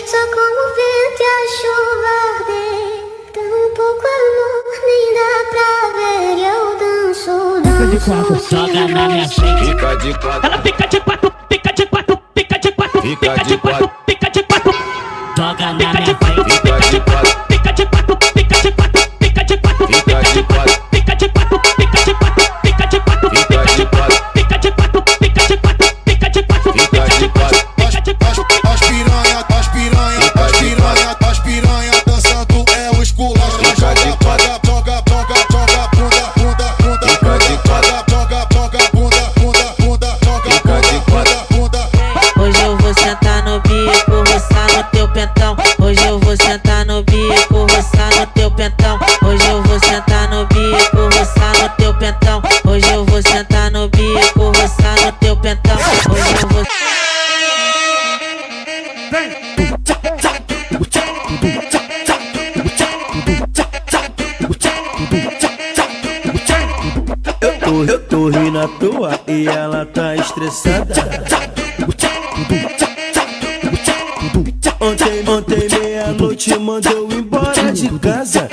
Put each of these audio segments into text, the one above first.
só como o vento e a chuva arder. Tão pouco amor, nem dá pra ver. E eu danço, danço. Joga na minha frente. Fica de quatro. Ela fica de quatro, fica de quatro, fica de quatro, Fica de quatro. fica de quatro. Joga na minha frente. Fica de quatro. Fica de quatro, fica de quatro, fica de quatro, Fica de quatro. fica de quatro, fica de quatro, fica de quatro, Fica de quatro. fica de quatro, fica de quatro, fica de quatro, Fica de quatro. As piranha dançando é o esculacho. Fica de quatro. Hoje eu vou sentar no bico, roçar no teu pentão. Hoje eu vou sentar no bico, roçar no teu pentão. Hoje eu vou sentar no bico, roçar no teu pentão. Hoje eu vou sentar no bico, roçar no teu pentão. Hoje eu vou. Eu tô rindo à toa e ela tá estressada. Ontem meia-noite mandou embora de casa.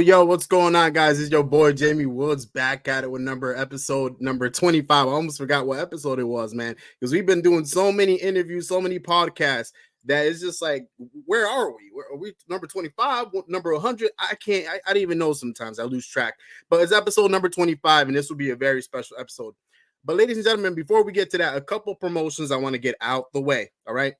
Yo, what's going on, guys? It's your boy Jaime Woods back at it with episode number 25. I almost forgot what episode it was, man, because we've been doing so many interviews, so many podcasts that it's just like, where are we? Are we number 25, number 100? I don't even know sometimes. I lose track. But it's episode number 25, and this will be a very special episode. But ladies and gentlemen, before we get to that, a couple promotions I want to get out the way, all right?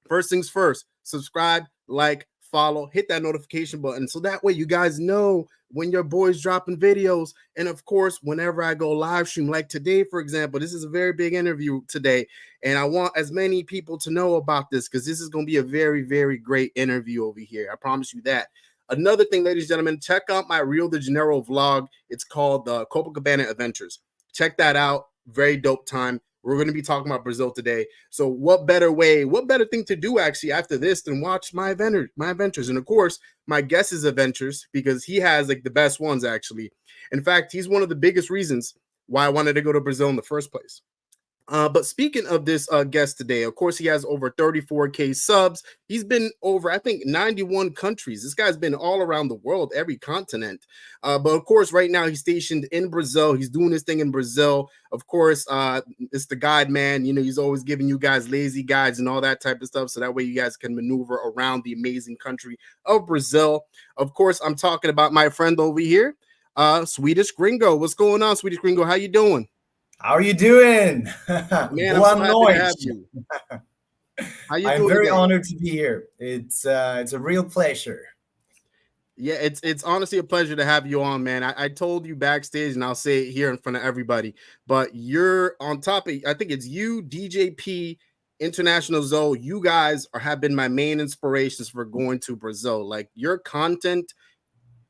First things first, subscribe, like, follow, hit that notification button so that way you guys know when your boy's dropping videos. And of course, whenever I go live stream, like today, for example, this is a very big interview today, and I want as many people to know about this because this is going to be a very, very great interview over here. I promise you that. Another thing, ladies and gentlemen, check out my Rio de Janeiro vlog. It's called the Copacabana Adventures. Check that out. Very dope time. We're going to be talking about Brazil today. So what better thing to do actually after this than watch my adventures. And of course, my guest's adventures, because he has like the best ones actually. In fact, he's one of the biggest reasons why I wanted to go to Brazil in the first place. But speaking of this guest today, of course, he has over 34K subs. He's been over, I think, 91 countries. This guy's been all around the world, every continent. But of course, right now he's stationed in Brazil. He's doing his thing in Brazil. Of course, it's the guide man. You know, he's always giving you guys lazy guides and all that type of stuff. So that way you guys can maneuver around the amazing country of Brazil. Of course, I'm talking about my friend over here, Swedish Gringo. What's going on, Swedish Gringo? How you doing? How are you doing? Man, I'm so happy to have you. How you I'm doing very today? honored to be here. It's a real pleasure. Yeah, it's honestly a pleasure to have you on, man. I told you backstage, and I'll say it here in front of everybody, but you're on top of, I think it's you, DJP, International Zoe. You guys have been my main inspirations for going to Brazil. Like, your content,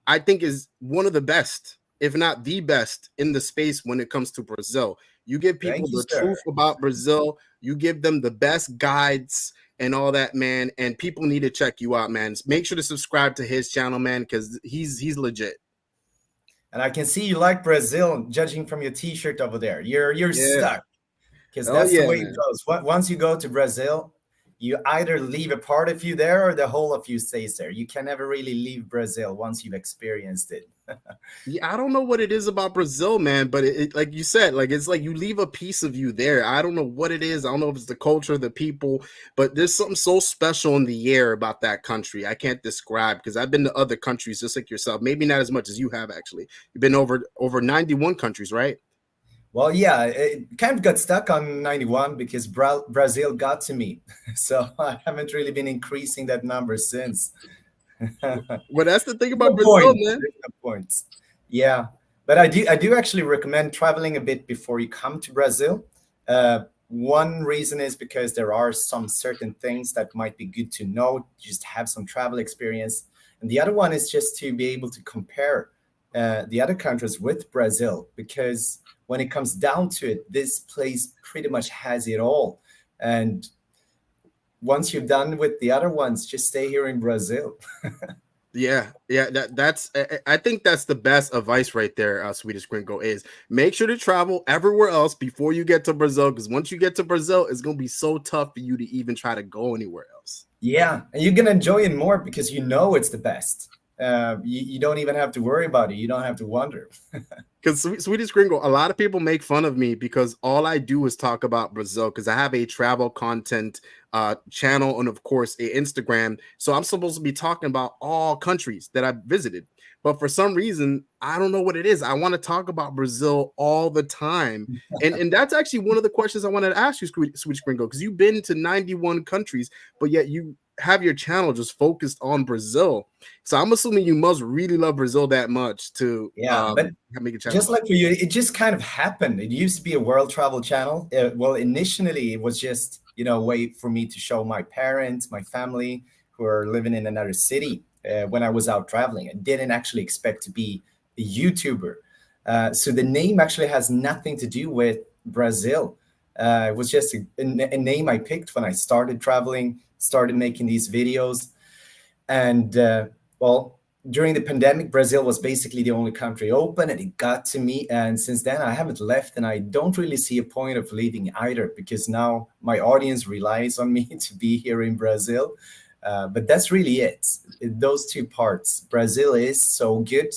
I think, is one of the best, if not the best, in the space when it comes to Brazil. You give people the truth about Brazil. You give them the best guides and all that, man. And people need to check you out, man. Make sure to subscribe to his channel, man, because he's legit. And I can see you like Brazil, judging from your T-shirt over there. You're stuck, because that's the way it goes. Once you go to Brazil, you either leave a part of you there or the whole of you stays there. You can never really leave Brazil once you've experienced it. Yeah, I don't know what it is about Brazil, man, but it, like you said, like it's like you leave a piece of you there. I don't know what it is. I don't know if it's the culture, the people, but there's something so special in the air about that country. I can't describe, because I've been to other countries just like yourself. Maybe not as much as you have, actually. You've been over 91 countries, right? Well, yeah, it kind of got stuck on 91 because Brazil got to me. So I haven't really been increasing that number since. Well, that's the thing about Brazil, man. Points. Yeah, but I do actually recommend traveling a bit before you come to Brazil. One reason is because there are some certain things that might be good to know, just have some travel experience. And the other one is just to be able to compare the other countries with Brazil, because when it comes down to it, this place pretty much has it all. And once you're done with the other ones, just stay here in Brazil. Yeah, that's I think that's the best advice right there, Swedish Gringo, is make sure to travel everywhere else before you get to Brazil, because once you get to Brazil, it's gonna be so tough for you to even try to go anywhere else. Yeah, and you're gonna enjoy it more because you know it's the best. You don't even have to worry about it. You don't have to wonder. Because Swedish Gringo, a lot of people make fun of me because all I do is talk about Brazil, because I have a travel content channel and of course a Instagram. So I'm supposed to be talking about all countries that I've visited. But for some reason, I don't know what it is. I want to talk about Brazil all the time. And that's actually one of the questions I wanted to ask you, Swedish Gringo, because you've been to 91 countries, but yet you have your channel just focused on Brazil. So I'm assuming you must really love Brazil that much to but make a channel. just like for you, it just kind of happened. It used to be a world travel channel. Well, initially it was just, a way for me to show my parents, my family who are living in another city when I was out traveling. I didn't actually expect to be a YouTuber. So the name actually has nothing to do with Brazil. It was just a name I picked when I started traveling, started making these videos. And well, during the pandemic, Brazil was basically the only country open, and it got to me. And since then, I haven't left, and I don't really see a point of leaving either, because now my audience relies on me to be here in Brazil. But that's really it. Those two parts. Brazil is so good.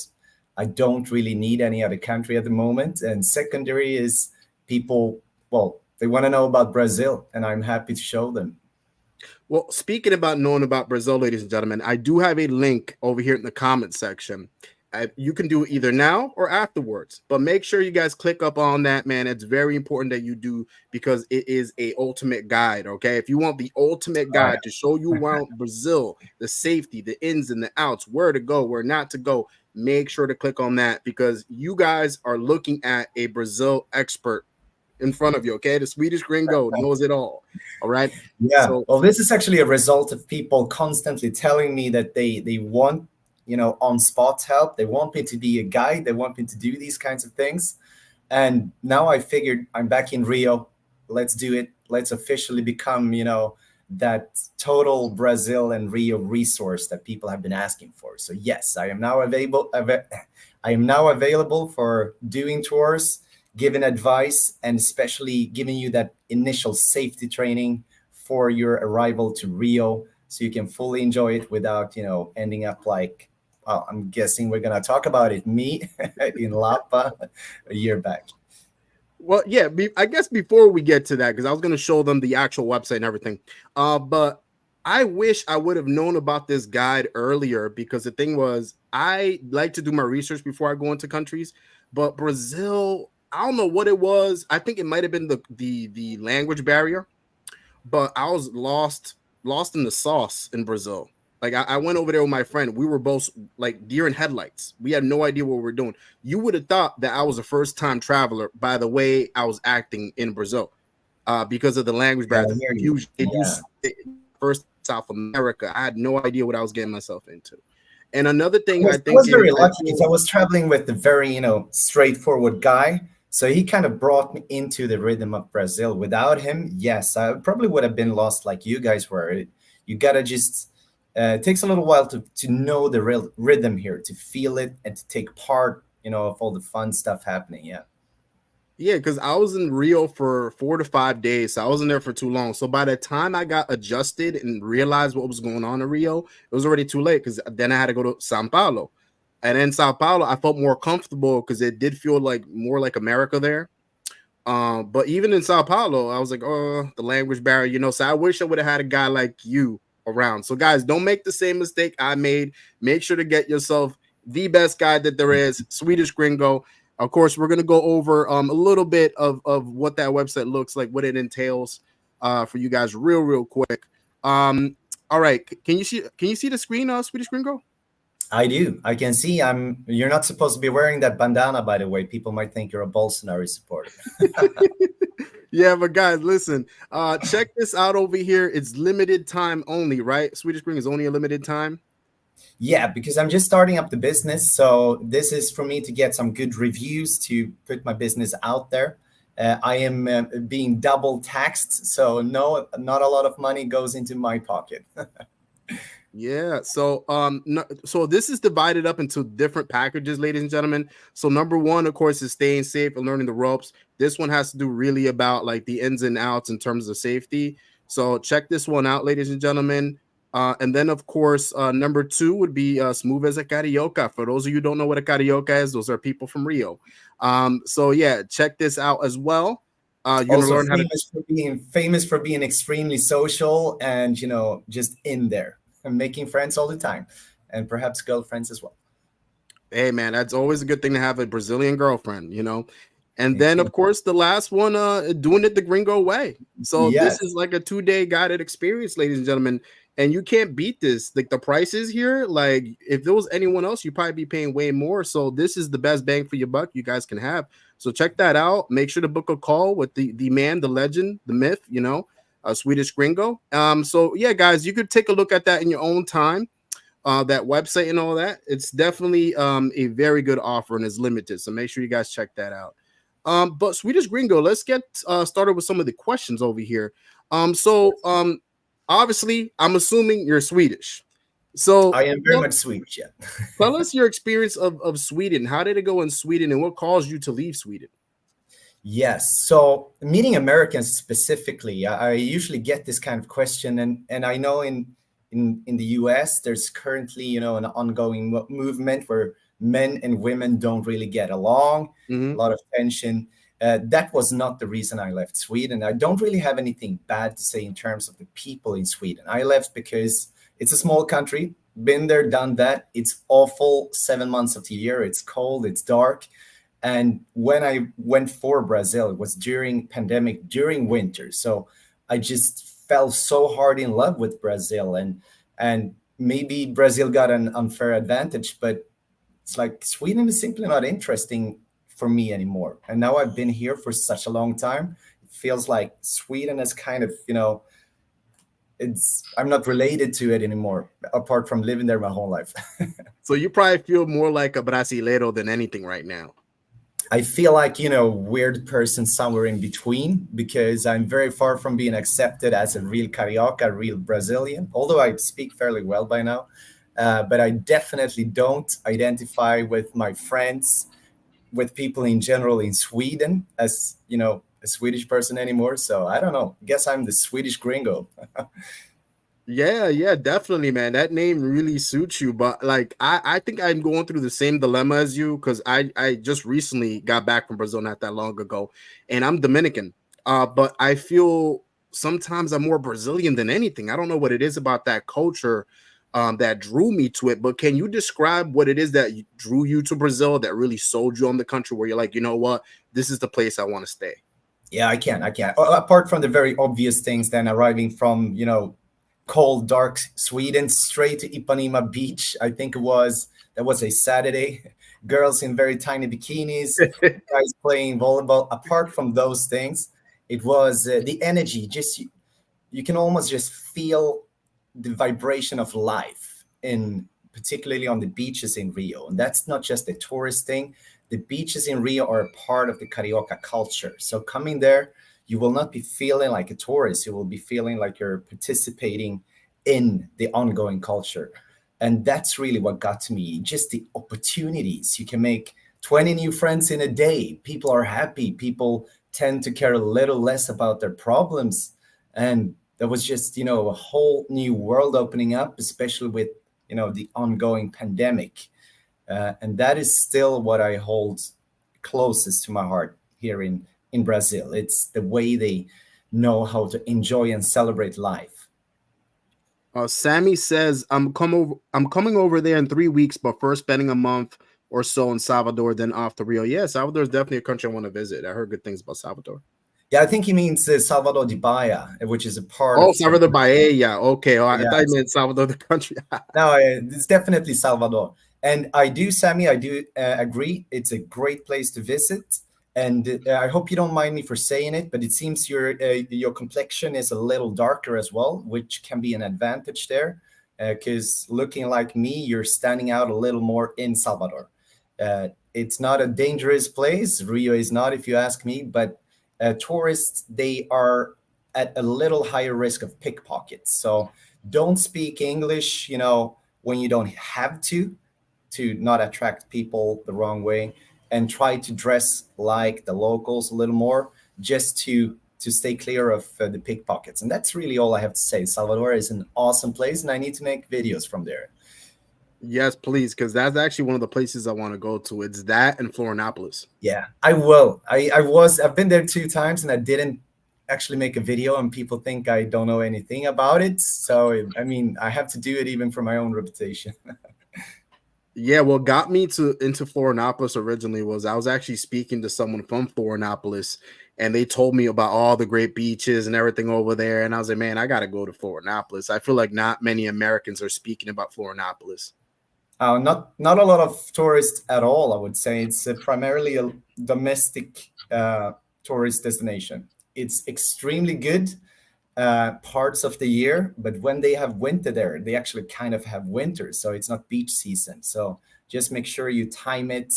I don't really need any other country at the moment. And secondary is people, well, they want to know about Brazil, and I'm happy to show them. Well, speaking about knowing about Brazil, ladies and gentlemen, I do have a link over here in the comment section. You can do it either now or afterwards, but make sure you guys click up on that, man. It's very important that you do, because it is a ultimate guide. Okay, if you want the ultimate guide to show you around Brazil, the safety, the ins and the outs, where to go, where not to go, make sure to click on that, because you guys are looking at a Brazil expert in front of you. Okay, the Swedish Gringo knows it all. All right. Yeah. So, well, this is actually a result of people constantly telling me that they want, on spot help. They want me to be a guide. They want me to do these kinds of things. And now I figured I'm back in Rio. Let's do it. Let's officially become, that total Brazil and Rio resource that people have been asking for. So yes, I am now available for doing tours, giving advice, and especially giving you that initial safety training for your arrival to Rio, so you can fully enjoy it without, ending up like, well, I'm guessing we're going to talk about it, me in Lapa a year back. Well, yeah, I guess before we get to that, because I was going to show them the actual website and everything, but I wish I would have known about this guide earlier, because the thing was, I like to do my research before I go into countries, but Brazil, I don't know what it was. I think it might have been the language barrier, but I was lost in the sauce in Brazil. Like I went over there with my friend. We were both like deer in headlights. We had no idea what we were doing. You would have thought that I was a first-time traveler by the way I was acting in Brazil, because of the language barrier. First South America. I had no idea what I was getting myself into. And another thing, I was very lucky because I was traveling with a very, straightforward guy. So he kind of brought me into the rhythm of Brazil. Without him, yes, I probably would have been lost like you guys were. You gotta just, it takes a little while to know the real rhythm here, to feel it and to take part, of all the fun stuff happening. Yeah. Yeah, because I was in Rio for 4 to 5 days. So I wasn't there for too long. So by the time I got adjusted and realized what was going on in Rio, it was already too late, because then I had to go to Sao Paulo. And in Sao Paulo, I felt more comfortable because it did feel like more like America there. But even in Sao Paulo, I was like, oh, the language barrier, so I wish I would have had a guy like you around. So guys, don't make the same mistake I made. Make sure to get yourself the best guide that there is, Swedish Gringo. Of course, we're going to go over a little bit of what that website looks like, what it entails for you guys real quick. All right. Can you see the screen, Swedish Gringo? I do. I can see. You're not supposed to be wearing that bandana, by the way. People might think you're a Bolsonaro supporter. Yeah, but guys, listen. Check this out over here. It's limited time only, right? Swedish Gringo is only a limited time. Yeah, because I'm just starting up the business. So this is for me to get some good reviews to put my business out there. I am being double taxed. So no, not a lot of money goes into my pocket. Yeah. So so this is divided up into different packages, ladies and gentlemen. So number one, of course, is staying safe and learning the ropes. This one has to do really about like the ins and outs in terms of safety. So check this one out, ladies and gentlemen. And then of course, number two would be smooth as a carioca. For those of you who don't know what a carioca is, those are people from Rio. So yeah, check this out as well. You're gonna Also learn how to famous for being extremely social and just in there and making friends all the time, and perhaps girlfriends as well. Hey man, that's always a good thing to have a Brazilian girlfriend, you know. And then Okay. of course the last one, doing it the Gringo way. So this Yes. is like a 2-day guided experience, ladies and gentlemen. And you can't beat this. Like the prices here, like if there was anyone else, you'd probably be paying way more. So this is the best bang for your buck you guys can have. So check that out. Make sure to book a call with the man, the legend, the myth, Swedish Gringo. So yeah, guys, you could take a look at that in your own time. That website and all that. It's definitely a very good offer and is limited. So make sure you guys check that out. But Swedish Gringo, let's get started with some of the questions over here. Obviously, I'm assuming you're Swedish. So I am very much Swedish. Yeah. tell us your experience of Sweden. How did it go in Sweden and what caused you to leave Sweden? Yes. So meeting Americans specifically, I usually get this kind of question, and I know in the US there's currently an ongoing movement where men and women don't really get along, a lot of tension. That was not the reason I left Sweden. I don't really have anything bad to say in terms of the people in Sweden. I left because it's a small country, been there, done that. It's awful 7 months of the year. It's cold, it's dark. And when I went for Brazil, it was during pandemic, during winter. So I just fell so hard in love with Brazil, and maybe Brazil got an unfair advantage, but it's like Sweden is simply not interesting for me anymore. And now I've been here for such a long time. It feels like Sweden is kind of, I'm not related to it anymore, apart from living there my whole life. So you probably feel more like a brasileiro than anything right now. I feel like, weird person somewhere in between, because I'm very far from being accepted as a real Carioca, a real Brazilian, although I speak fairly well by now. But I definitely don't identify with my friends, with people in general in Sweden as, a Swedish person anymore. So I don't know. Guess I'm the Swedish Gringo. Yeah, definitely, man. That name really suits you. But like, I think I'm going through the same dilemma as you because I just recently got back from Brazil not that long ago, and I'm Dominican. But I feel sometimes I'm more Brazilian than anything. I don't know what it is about that culture that drew me to it. But can you describe what it is that drew you to Brazil that really sold you on the country where you're like, you know what, this is the place I want to stay? Yeah, I can. Apart from the very obvious things, then arriving from, cold, dark Sweden straight to Ipanema Beach. I think that was a Saturday. Girls in very tiny bikinis, guys playing volleyball. Apart from those things, it was the energy. Just you can almost just feel the vibration of life, particularly on the beaches in Rio. And that's not just a tourist thing. The beaches in Rio are a part of the Carioca culture. So coming there, you will not be feeling like a tourist. You will be feeling like you're participating in the ongoing culture. And that's really what got to me. Just the opportunities. You can make 20 new friends in a day. People are happy. People tend to care a little less about their problems. And there was just, a whole new world opening up, especially with, the ongoing pandemic. And that is still what I hold closest to my heart here in Brazil. It's the way they know how to enjoy and celebrate life. Sammy says, I'm coming over there in 3 weeks, but first spending a month or so in Salvador, then off to Rio. Yeah, Salvador is definitely a country I want to visit. I heard good things about Salvador. Yeah, I think he means Salvador de Bahia, which is a part of Salvador Bahia. Yeah, okay. Oh, I yeah. thought you meant Salvador, the country. No, it's definitely Salvador. And Sammy, I do agree. It's a great place to visit. And I hope you don't mind me for saying it, but it seems your complexion is a little darker as well, which can be an advantage there. because looking like me, you're standing out a little more in Salvador. It's not a dangerous place. Rio is not, if you ask me, but tourists, they are at a little higher risk of pickpockets. So don't speak English, when you don't have to not attract people the wrong way, and try to dress like the locals a little more, just to stay clear of the pickpockets. And that's really all I have to say. Salvador is an awesome place, and I need to make videos from there. Yes, please, because that's actually one of the places I want to go to. It's that and Florianopolis. Yeah, I will. I've been there 2 times, and I didn't actually make a video, and people think I don't know anything about it. So I mean, I have to do it even for my own reputation. Yeah, what got me into Florianopolis originally was I was actually speaking to someone from Florianopolis, and they told me about all the great beaches and everything over there. And I was like, man, I got to go to Florianopolis. I feel like not many Americans are speaking about Florianopolis. Not a lot of tourists at all, I would say. It's primarily a domestic tourist destination. It's extremely good parts of the year, but when they have winter there, they actually kind of have winter, so it's not beach season. So just make sure you time it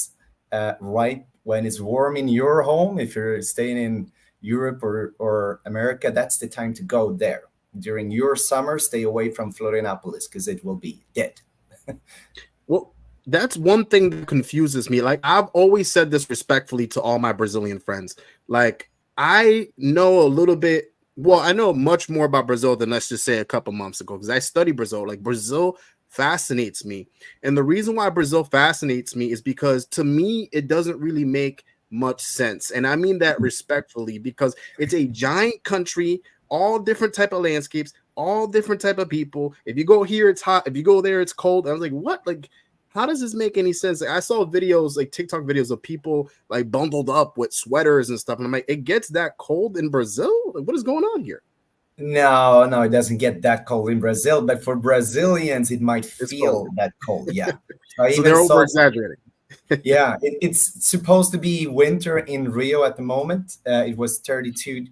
right when it's warm in your home. If you're staying in Europe or America, that's the time to go there. During your summer, stay away from Florianopolis because it will be dead. Well, that's one thing that confuses me. Like, I've always said this respectfully to all my Brazilian friends. Like, I know a little bit. Well, I know much more about Brazil than, let's just say, a couple months ago, because I study Brazil. Like, Brazil fascinates me. And the reason why Brazil fascinates me is because, to me, it doesn't really make much sense. And I mean that respectfully, because it's a giant country, all different type of landscapes, all different type of people. If you go here, it's hot. If you go there, it's cold. I was like, what? Like, how does this make any sense? Like, I saw videos, like TikTok videos of people like bundled up with sweaters and stuff. And I'm like, it gets that cold in Brazil? Like, what is going on here? No, it doesn't get that cold in Brazil. But for Brazilians, it might feel cold. that cold. Yeah. So they're over exaggerating. Yeah, it's supposed to be winter in Rio at the moment. It was 32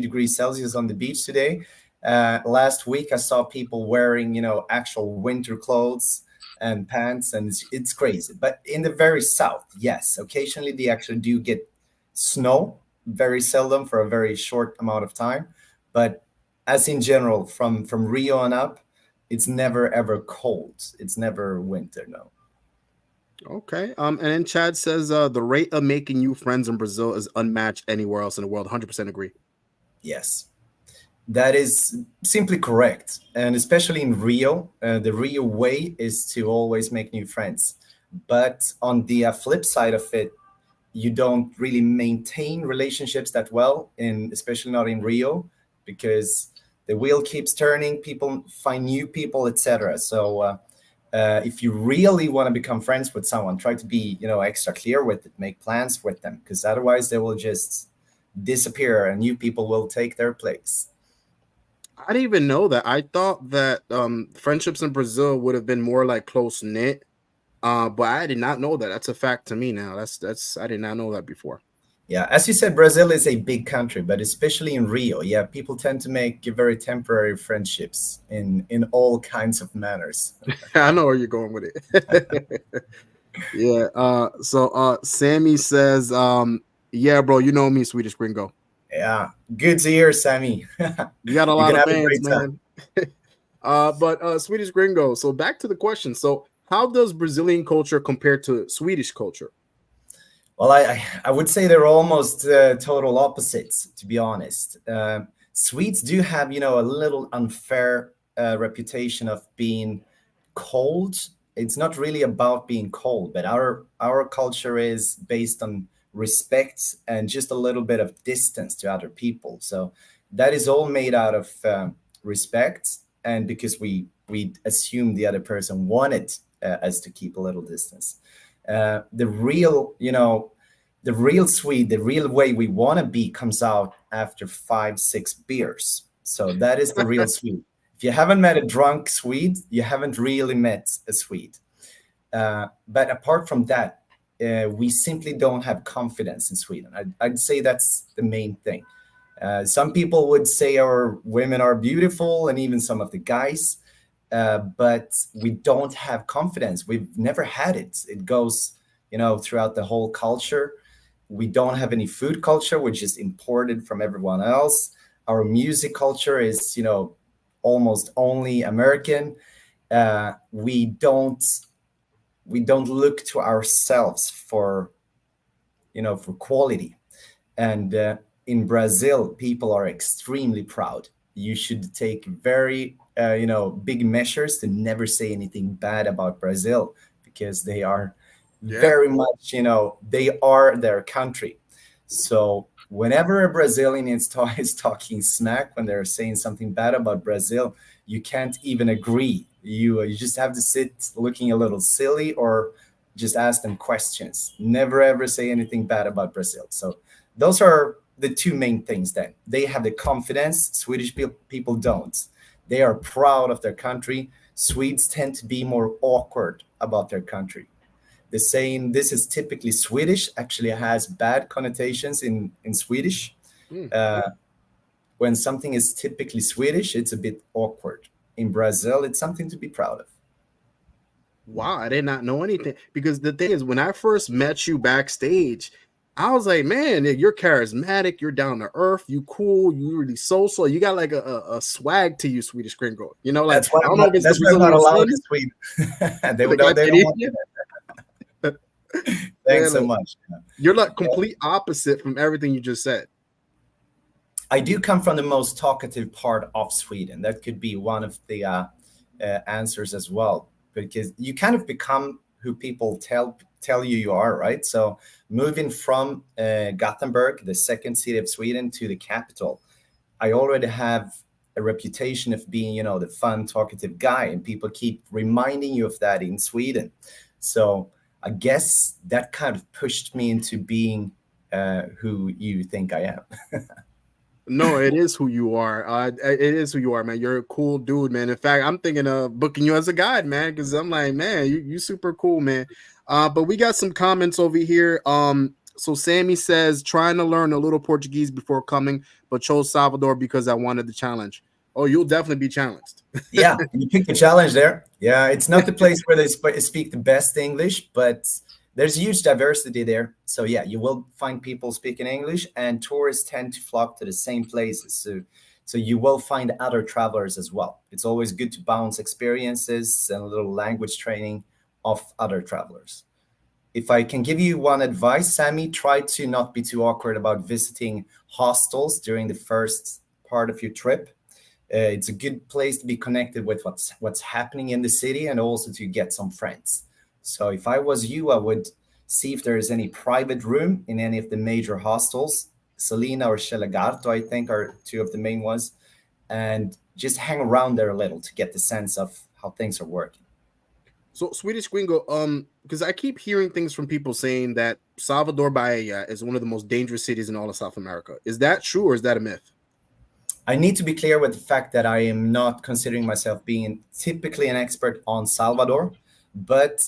degrees Celsius on the beach today. Last week, I saw people wearing, actual winter clothes and pants, and it's crazy. But in the very south, yes, occasionally they actually do get snow, very seldom for a very short amount of time. But as in general, from Rio on up, it's never ever cold. It's never winter, no. Okay. And then Chad says the rate of making new friends in Brazil is unmatched anywhere else in the world. 100% agree. Yes. That is simply correct. And especially in Rio, the Rio way is to always make new friends. But on the flip side of it, you don't really maintain relationships that well, especially not in Rio, because the wheel keeps turning, people find new people, etc. So if you really want to become friends with someone, try to be, extra clear with it, make plans with them, because otherwise they will just disappear and new people will take their place. I didn't even know that. I thought that friendships in Brazil would have been more like close knit, but I did not know that. That's a fact to me now. That's I did not know that before. Yeah, as you said, Brazil is a big country, but especially in Rio, yeah, people tend to make very temporary friendships in all kinds of manners. I know where you're going with it. Yeah. So Sammy says, yeah, bro, you know me, Swedish Gringo. Yeah, good to hear, Sammy. You got a lot of fans, man. But Swedish Gringo. So back to the question. So how does Brazilian culture compare to Swedish culture? Well, I would say they're almost total opposites, to be honest. Swedes do have, a little unfair reputation of being cold. It's not really about being cold, but our culture is based on respect and just a little bit of distance to other people. So that is all made out of respect, and because we assume the other person wanted us to keep a little distance. The real Swede, the real way we want to be comes out after 5-6 beers. So that is the real Swede. If you haven't met a drunk Swede, you haven't really met a Swede. But apart from that, we simply don't have confidence in Sweden. I'd say that's the main thing. Some people would say our women are beautiful, and even some of the guys. but we don't have confidence. We've never had it. It goes, throughout the whole culture. We don't have any food culture, which is imported from everyone else. Our music culture is, almost only American. We don't look to ourselves for quality. And in Brazil, people are extremely proud. You should take very big measures to never say anything bad about Brazil, because they are very much, they are their country. So whenever a Brazilian is talking smack, when they're saying something bad about Brazil, you can't even agree. You just have to sit looking a little silly, or just ask them questions. Never ever say anything bad about Brazil. So those are the two main things. Then they have the confidence. Swedish people don't. They are proud of their country. Swedes tend to be more awkward about their country. The saying "this is typically Swedish" actually has bad connotations in Swedish. When something is typically Swedish, it's a bit awkward. In Brazil, it's something to be proud of. Wow, I did not know anything, because the thing is, when I first met you backstage, I was like, man, you're charismatic, you're down to earth, you cool, you really social, you got like a swag to you, Swedish Gringo. Like, That's why I don't know if it's that's the why I'm not Brazilian allowed slang. in Sweden. They Like, don't. They don't want yeah, that. man, Thanks so like, much. you're like complete opposite from everything you just said. I do come from the most talkative part of Sweden. That could be one of the answers as well, because you kind of become who people tell you are, right? So moving from Gothenburg, the second city of Sweden, to the capital, I already have a reputation of being, the fun, talkative guy, and people keep reminding you of that in Sweden. So I guess that kind of pushed me into being who you think I am. No, it is who you are. It is who you are, man. You're a cool dude, man. In fact, I'm thinking of booking you as a guide, man, because I'm like, man, you super cool, man. But we got some comments over here. So Sammy says, trying to learn a little Portuguese before coming, but chose Salvador because I wanted the challenge. Oh, you'll definitely be challenged. Yeah, you picked the challenge there. Yeah, it's not the place where they speak the best English, but there's huge diversity there. So yeah, you will find people speaking English, and tourists tend to flock to the same places. So you will find other travelers as well. It's always good to bounce experiences and a little language training of other travelers. If I can give you one advice, Sammy, try to not be too awkward about visiting hostels during the first part of your trip. It's a good place to be connected with what's happening in the city, and also to get some friends. So if I was you, I would see if there is any private room in any of the major hostels. Salina or Shelagarto, I think, are two of the main ones, and just hang around there a little to get the sense of how things are working. So Swedish Gringo, because I keep hearing things from people saying that Salvador Bahia is one of the most dangerous cities in all of South America. Is that true, or is that a myth? I need to be clear with the fact that I am not considering myself being typically an expert on Salvador, but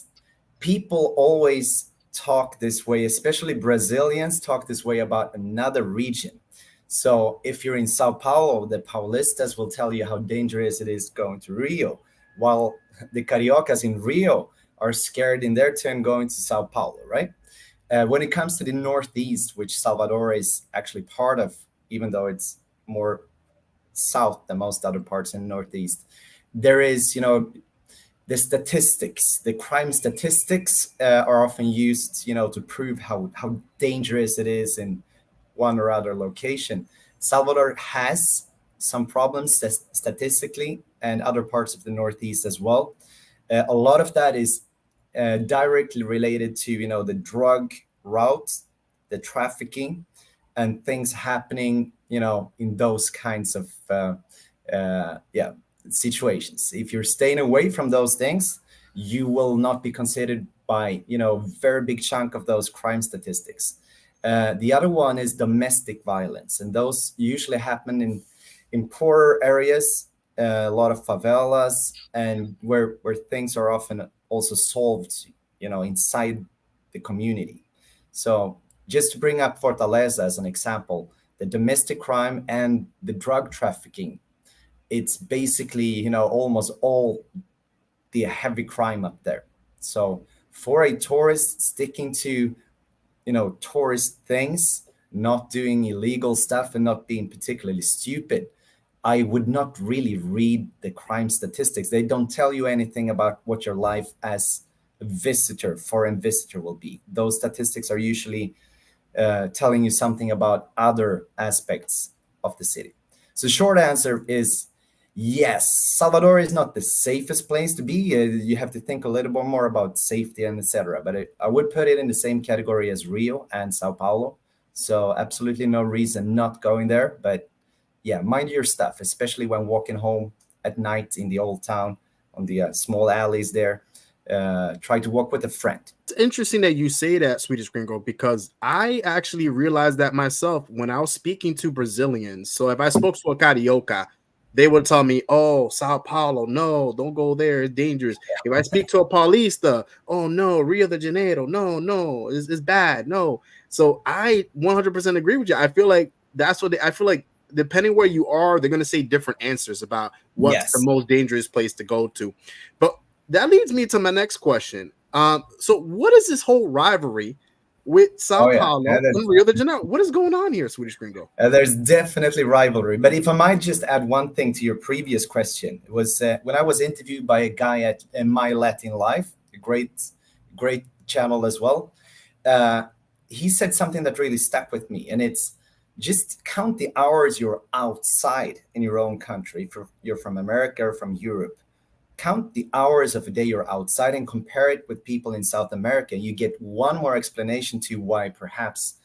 people always talk this way, especially Brazilians talk this way about another region. So if you're in Sao Paulo, the Paulistas will tell you how dangerous it is going to Rio, while the Cariocas in Rio are scared in their turn going to Sao Paulo, right? When it comes to the Northeast, which Salvador is actually part of, even though it's more south than most other parts in the Northeast, there is, the statistics, the crime statistics are often used, to prove how dangerous it is in one or other location. Salvador has some problems statistically, and other parts of the Northeast as well. A lot of that is directly related to, the drug route, the trafficking, and things happening, in those kinds of situations. If you're staying away from those things, you will not be considered by, very big chunk of those crime statistics. The other one is domestic violence, and those usually happen in poorer areas, a lot of favelas, and where things are often also solved, inside the community. So just to bring up Fortaleza as an example, the domestic crime and the drug trafficking it's basically, almost all the heavy crime up there. So for a tourist, sticking to, tourist things, not doing illegal stuff and not being particularly stupid, I would not really read the crime statistics. They don't tell you anything about what your life as a visitor, foreign visitor, will be. Those statistics are usually telling you something about other aspects of the city. So short answer is yes, Salvador is not the safest place to be. You have to think a little bit more about safety and etc. But I would put it in the same category as Rio and Sao Paulo. So absolutely no reason not going there. But yeah, mind your stuff, especially when walking home at night in the old town on the small alleys there. Try to walk with a friend. It's interesting that you say that, Swedish Gringo, because I actually realized that myself when I was speaking to Brazilians. So if I spoke to a carioca, they would tell me, "Oh, Sao Paulo, no, don't go there, it's dangerous." If I speak to a Paulista, "Oh no, Rio de Janeiro, no, it's bad, no." So I 100% agree with you. I feel like that's what I feel like. Depending where you are, they're going to say different answers about what's the most dangerous place to go to. But that leads me to my next question. So what is this whole rivalry with Sao Paulo and Rio de Janeiro? What is going on here, Swedish Gringo? There's definitely rivalry. But if I might just add one thing to your previous question, it was when I was interviewed by a guy at My Latin Life, a great channel as well. He said something that really stuck with me, and it's just count the hours you're outside in your own country. If you're from America or from Europe, count the hours of a day you're outside and compare it with people in South America. You get one more explanation to why perhaps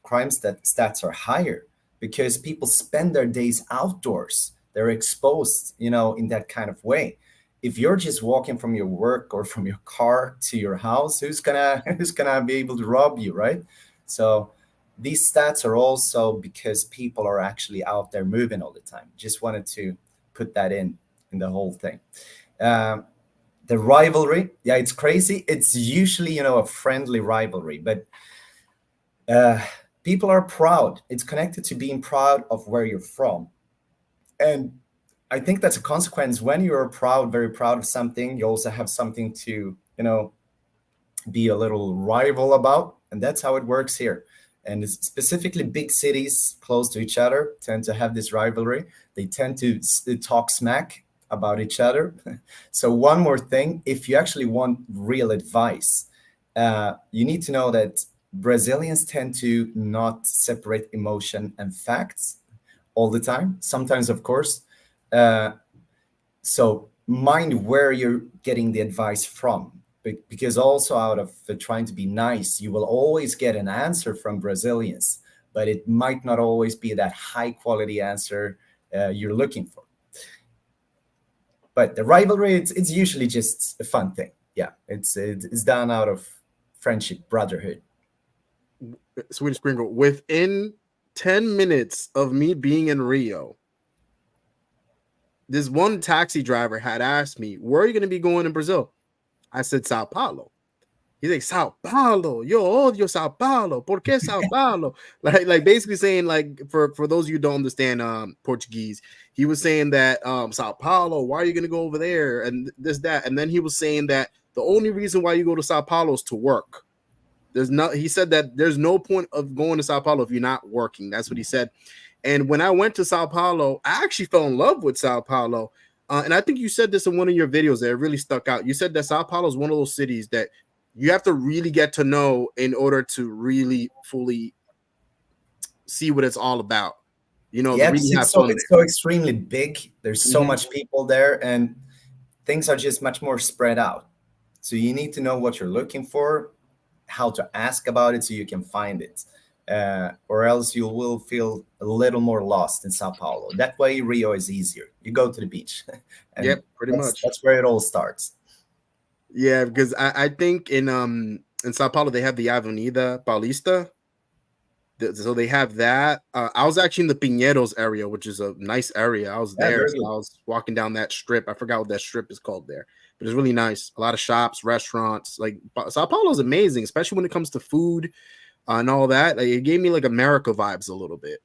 crime stats are higher, because people spend their days outdoors. They're exposed, in that kind of way. If you're just walking from your work or from your car to your house, who's gonna be able to rob you, right? So these stats are also because people are actually out there moving all the time. Just wanted to put that in the whole thing. The rivalry, yeah, it's crazy. It's usually, a friendly rivalry, but people are proud. It's connected to being proud of where you're from. And I think that's a consequence. When you're very proud of something, you also have something to, be a little rival about. And that's how it works here. And specifically big cities close to each other tend to have this rivalry. They tend to talk smack about each other. So one more thing, if you actually want real advice, you need to know that Brazilians tend to not separate emotion and facts all the time. Sometimes, of course. So mind where you're getting the advice from. Because also out of trying to be nice, you will always get an answer from Brazilians, but it might not always be that high quality answer you're looking for. But the rivalry, it's usually just a fun thing. Yeah, it's done out of friendship, brotherhood. Swedish Gringo, within 10 minutes of me being in Rio, this one taxi driver had asked me, "Where are you going to be going in Brazil?" I said, "Sao Paulo." He's like, "Sao Paulo, yo odio Sao Paulo. ¿Por qué Sao Paulo?" like basically saying, like, for those of you who don't understand Portuguese, he was saying that Sao Paulo, why are you gonna go over there and this that, and then he was saying that the only reason why you go to Sao Paulo is to work. He said that there's no point of going to Sao Paulo if you're not working. That's what he said. And when I went to Sao Paulo, I actually fell in love with Sao Paulo. And I think you said this in one of your videos that it really stuck out. You said that Sao Paulo is one of those cities that you have to really get to know in order to really fully see what it's all about. Yeah, really it's so extremely big. There's so much people there, and things are just much more spread out. So you need to know what you're looking for, how to ask about it so you can find it. Or else you will feel a little more lost in Sao Paulo. That way, Rio is easier. You go to the beach. And yep, pretty much. That's where it all starts. Yeah, because I think in Sao Paulo they have the Avenida Paulista. So they have that. I was actually in the Pinheiros area, which is a nice area. I was there. So I was walking down that strip. I forgot what that strip is called there, but it's really nice. A lot of shops, restaurants. Like Sao Paulo is amazing, especially when it comes to food. And all that. Like, it gave me like America vibes a little bit.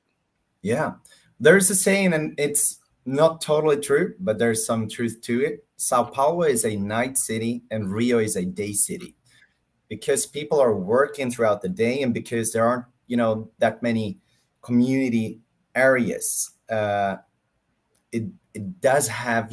Yeah, there's a saying, and it's not totally true, but there's some truth to it. Sao Paulo is a night city and Rio is a day city because people are working throughout the day and because there aren't, that many community areas. It does have,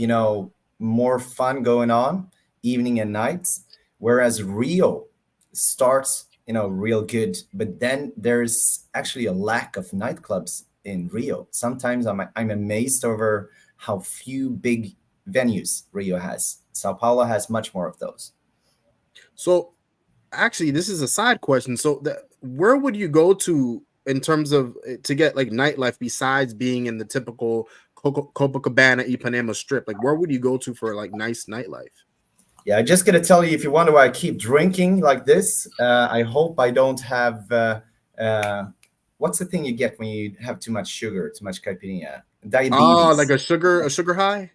more fun going on evening and nights, whereas Rio starts, real good, but then there's actually a lack of nightclubs in Rio. Sometimes I'm amazed over how few big venues Rio has. Sao Paulo has much more of those. So actually, this is a side question. So where would you go to in terms of to get like nightlife besides being in the typical Copacabana Ipanema strip? Like, where would you go to for like nice nightlife? Yeah, I'm just gonna tell you, if you wonder why I keep drinking like this, I hope I don't have what's the thing you get when you have too much sugar, too much caipirinha? Diabetes. Oh, like a sugar high?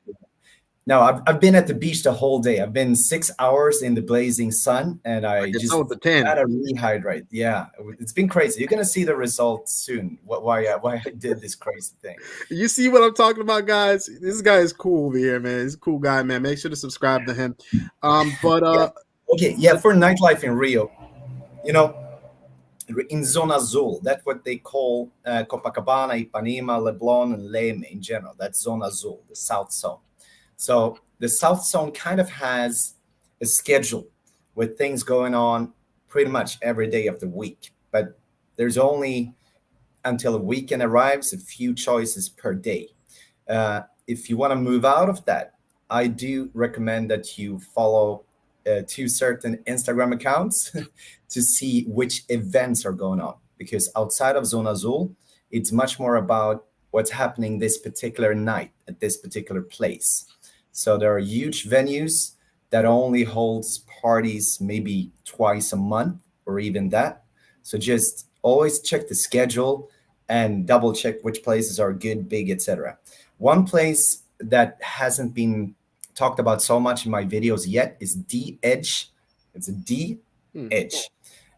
No, I've been at the beach the whole day. I've been 6 hours in the blazing sun, and I just with the 10. gotta rehydrate. Yeah, it's been crazy. You're gonna see the results soon. Why I did this crazy thing. You see what I'm talking about, guys? This guy is cool over here, man. He's a cool guy, man. Make sure to subscribe to him. Okay, yeah, for nightlife in Rio, in Zona Azul, that's what they call Copacabana, Ipanema, Leblon, and Leme in general. That's Zona Azul, the South Zone. So the South Zone kind of has a schedule with things going on pretty much every day of the week. But there's only, until a weekend arrives, a few choices per day. If you want to move out of that, I do recommend that you follow two certain Instagram accounts to see which events are going on. Because outside of Zona Azul, it's much more about what's happening this particular night at this particular place. So there are huge venues that only holds parties maybe twice a month or even that. So just always check the schedule and double check which places are good, big, etc. One place that hasn't been talked about so much in my videos yet is D Edge. It's a D Edge.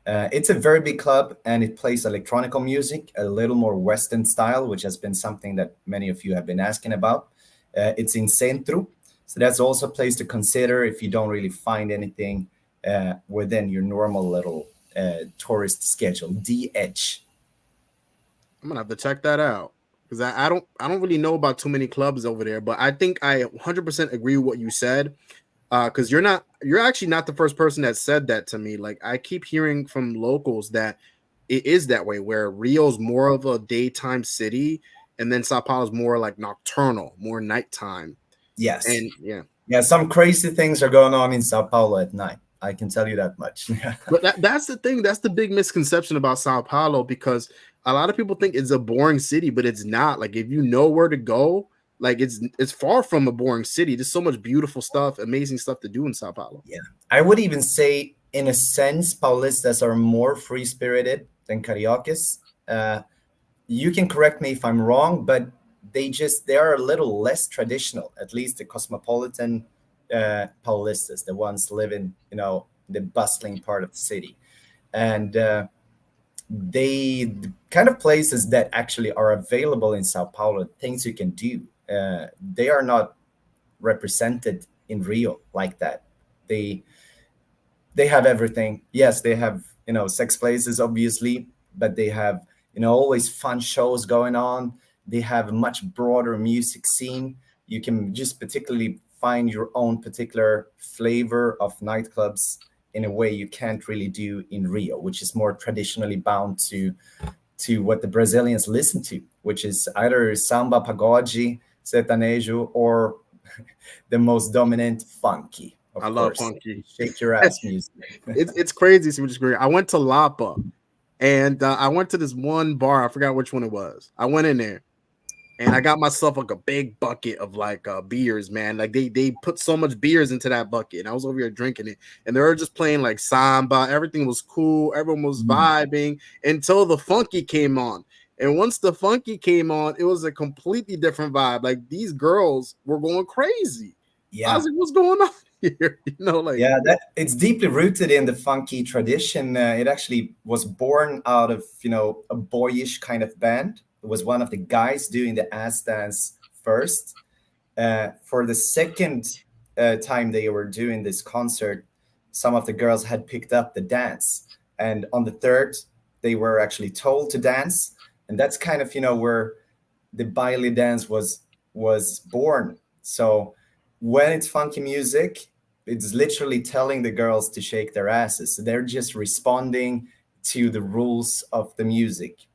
It's a very big club and it plays electronic music, a little more Western style, which has been something that many of you have been asking about. It's in Centro. So that's also a place to consider if you don't really find anything within your normal little tourist schedule. D Edge. I'm gonna have to check that out because I don't really know about too many clubs over there, but I think I 100% agree with what you said. Because you're actually not the first person that said that to me. Like I keep hearing from locals that it is that way, where Rio's more of a daytime city, and then Sao Paulo's more like nocturnal, more nighttime. Yes. And yeah, some crazy things are going on in Sao Paulo at night. I can tell you that much. But that's the thing. That's the big misconception about Sao Paulo, because a lot of people think it's a boring city, but it's not. Like if you know where to go, like it's far from a boring city. There's so much beautiful stuff, amazing stuff to do in Sao Paulo. Yeah, I would even say, in a sense, Paulistas are more free-spirited than Cariocas. You can correct me if I'm wrong, but they are a little less traditional. At least the cosmopolitan Paulistas, the ones living, the bustling part of the city, and the kind of places that actually are available in Sao Paulo, things you can do. They are not represented in Rio like that. They have everything. Yes, they have sex places, obviously, but they have always fun shows going on. They have a much broader music scene. You can just particularly find your own particular flavor of nightclubs in a way you can't really do in Rio, which is more traditionally bound to what the Brazilians listen to, which is either samba, pagode, sertanejo, or the most dominant funky. I love funky. Shake your ass music. It's crazy. Swedish Gringo. I went to Lapa, and I went to this one bar. I forgot which one it was. I went in there, and I got myself like a big bucket of like beers, man. Like they put so much beers into that bucket, and I was over here drinking it, and they were just playing like samba. Everything was cool. Everyone was vibing until the funky came on. And once the funky came on, it was a completely different vibe. Like these girls were going crazy. Yeah, I was like, "What's going on here?" That it's deeply rooted in the funky tradition. It actually was born out of a boyish kind of band. It was one of the guys doing the ass dance first, For the second time they were doing this concert, some of the girls had picked up the dance, and on the third, they were actually told to dance, and that's kind of where the baile dance was born. So when it's funky music, it's literally telling the girls to shake their asses. They're just responding to the rules of the music.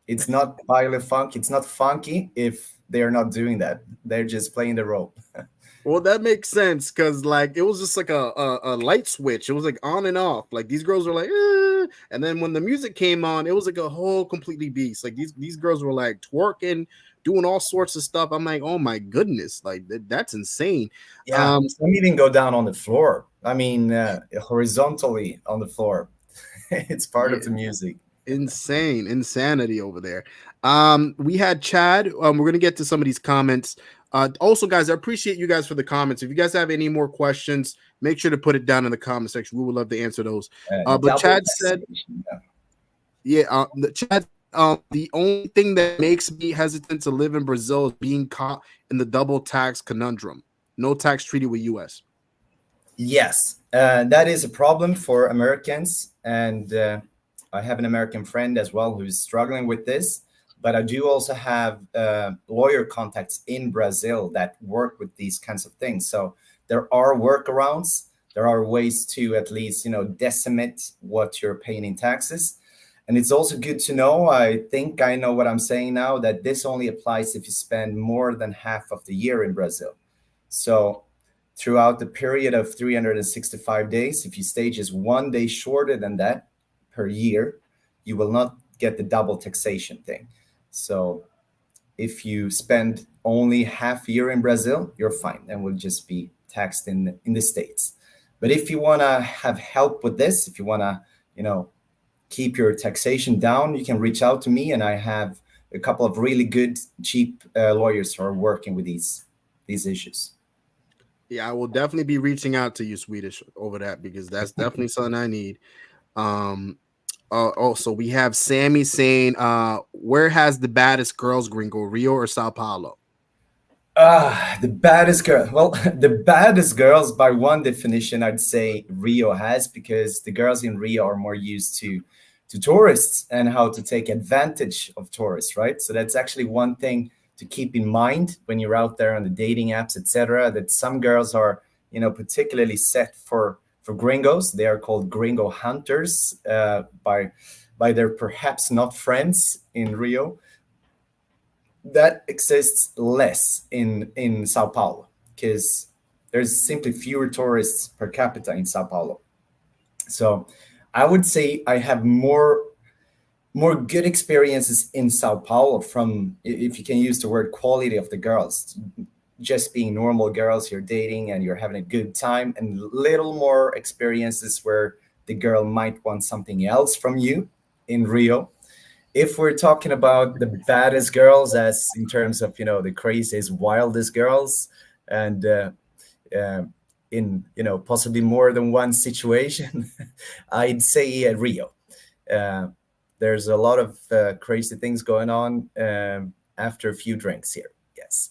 It's not baile funk. It's not funky if they're not doing that. They're just playing the role. Well, that makes sense because like it was just like a light switch. It was like on and off. Like these girls were like, and then when the music came on, it was like a whole completely beast. Like these girls were like twerking, doing all sorts of stuff. I'm like, oh my goodness, like that's insane. Yeah, some even go down on the floor. I mean, horizontally on the floor. It's part of the music. Insane insanity over there. We had Chad. We're gonna get to some of these comments. Also, guys, I appreciate you guys for the comments. If you guys have any more questions, make sure to put it down in the comment section. We would love to answer those. But Chad said, Chad, the only thing that makes me hesitant to live in Brazil is being caught in the double tax conundrum. No tax treaty with US. Yes, that is a problem for Americans, and I have an American friend as well who's struggling with this. But I do also have lawyer contacts in Brazil that work with these kinds of things. So there are workarounds. There are ways to at least, decimate what you're paying in taxes. And it's also good to know, I think I know what I'm saying now, that this only applies if you spend more than half of the year in Brazil. So throughout the period of 365 days, if you stay just 1 day shorter than that per year, you will not get the double taxation thing. So if you spend only half year in Brazil, you're fine and will just be taxed in the States. But if you want to have help with this, if you want to, keep your taxation down, you can reach out to me, and I have a couple of really good, cheap lawyers who are working with these issues. Yeah, I will definitely be reaching out to you, Swedish, over that because that's definitely something I need. Also, we have Sammy saying, where has the baddest girls, Gringo, Rio or Sao Paulo? The baddest girl. Well, the baddest girls, by one definition, I'd say Rio has, because the girls in Rio are more used to tourists and how to take advantage of tourists, right? So that's actually one thing to keep in mind when you're out there on the dating apps, etc. That some girls are, particularly set for gringos. They are called gringo hunters by their perhaps not friends in Rio. That exists less in Sao Paulo because there's simply fewer tourists per capita in Sao Paulo. So I would say I have more good experiences in Sao Paulo from, if you can use the word, quality of the girls, just being normal girls you're dating and you're having a good time, and little more experiences where the girl might want something else from you in Rio. If we're talking about the baddest girls, as in terms of the craziest, wildest girls, and in possibly more than one situation, I'd say Rio. There's a lot of crazy things going on after a few drinks here. Yes.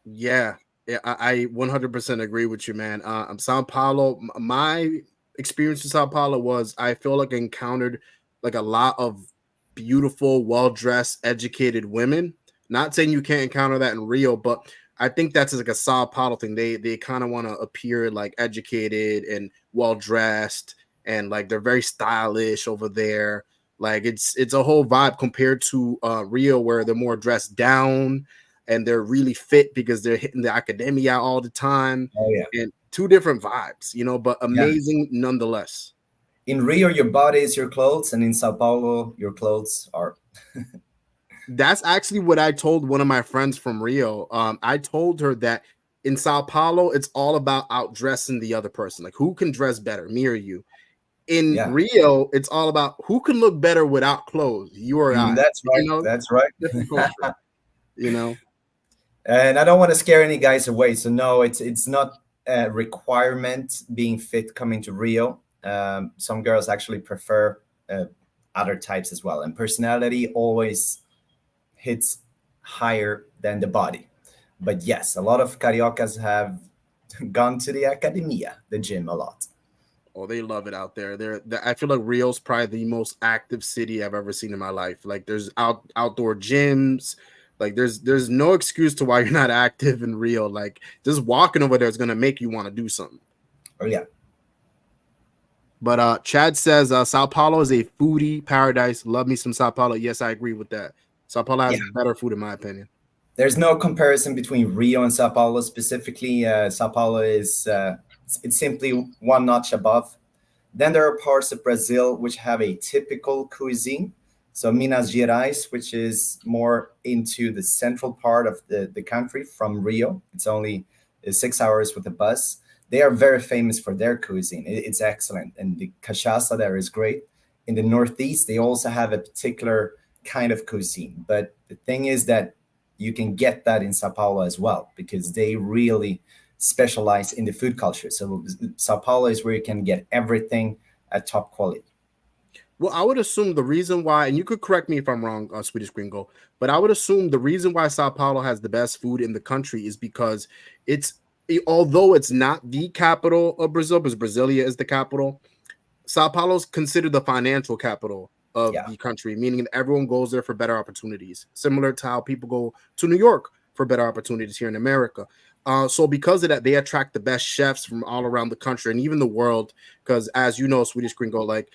Yeah, I 100% agree with you, man. Sao Paulo, my experience in Sao Paulo was, I feel like I encountered like a lot of beautiful, well-dressed, educated women. Not saying you can't encounter that in Rio, but I think that's like a Sao Paulo thing. They kind of want to appear like educated and well-dressed, and like they're very stylish over there. Like it's a whole vibe compared to Rio, where they're more dressed down and they're really fit because they're hitting the academia all the time. Oh yeah. And two different vibes, but amazing nonetheless. In Rio, your body is your clothes, and in Sao Paulo, your clothes are. That's actually what I told one of my friends from Rio. I told her that in Sao Paulo, it's all about outdressing the other person. Like, who can dress better, me or you? In Rio, it's all about who can look better without clothes, you or I. That's right. That's right. Different culture, And I don't want to scare any guys away. So no, it's not a requirement being fit coming to Rio. Some girls actually prefer other types as well, and personality always hits higher than the body. But yes, a lot of cariocas have gone to the academia, the gym, a lot. Oh, they love it out there. I feel like Rio's probably the most active city I've ever seen in my life. Like there's outdoor gyms. Like there's no excuse to why you're not active in Rio. Like just walking over there is gonna make you want to do something. Oh yeah. But Chad says Sao Paulo is a foodie paradise. Love me some Sao Paulo. Yes, I agree with that. Sao Paulo has better food in my opinion. There's no comparison between Rio and Sao Paulo specifically. Sao Paulo is it's simply one notch above. Then there are parts of Brazil which have a typical cuisine. So Minas Gerais, which is more into the central part of the country from Rio. It's only 6 hours with a bus. They are very famous for their cuisine. It's excellent. And the cachaça there is great. In the Northeast, they also have a particular kind of cuisine. But the thing is that you can get that in Sao Paulo as well, because they really specialize in the food culture. So Sao Paulo is where you can get everything at top quality. Well, I would assume the reason why, and you could correct me if I'm wrong, Swedish Gringo, but I would assume the reason why Sao Paulo has the best food in the country is because although it's not the capital of Brazil, because Brasilia is the capital, Sao Paulo is considered the financial capital of the country, meaning everyone goes there for better opportunities, similar to how people go to New York for better opportunities here in America. So because of that, they attract the best chefs from all around the country and even the world, because as you know, Swedish Gringo, like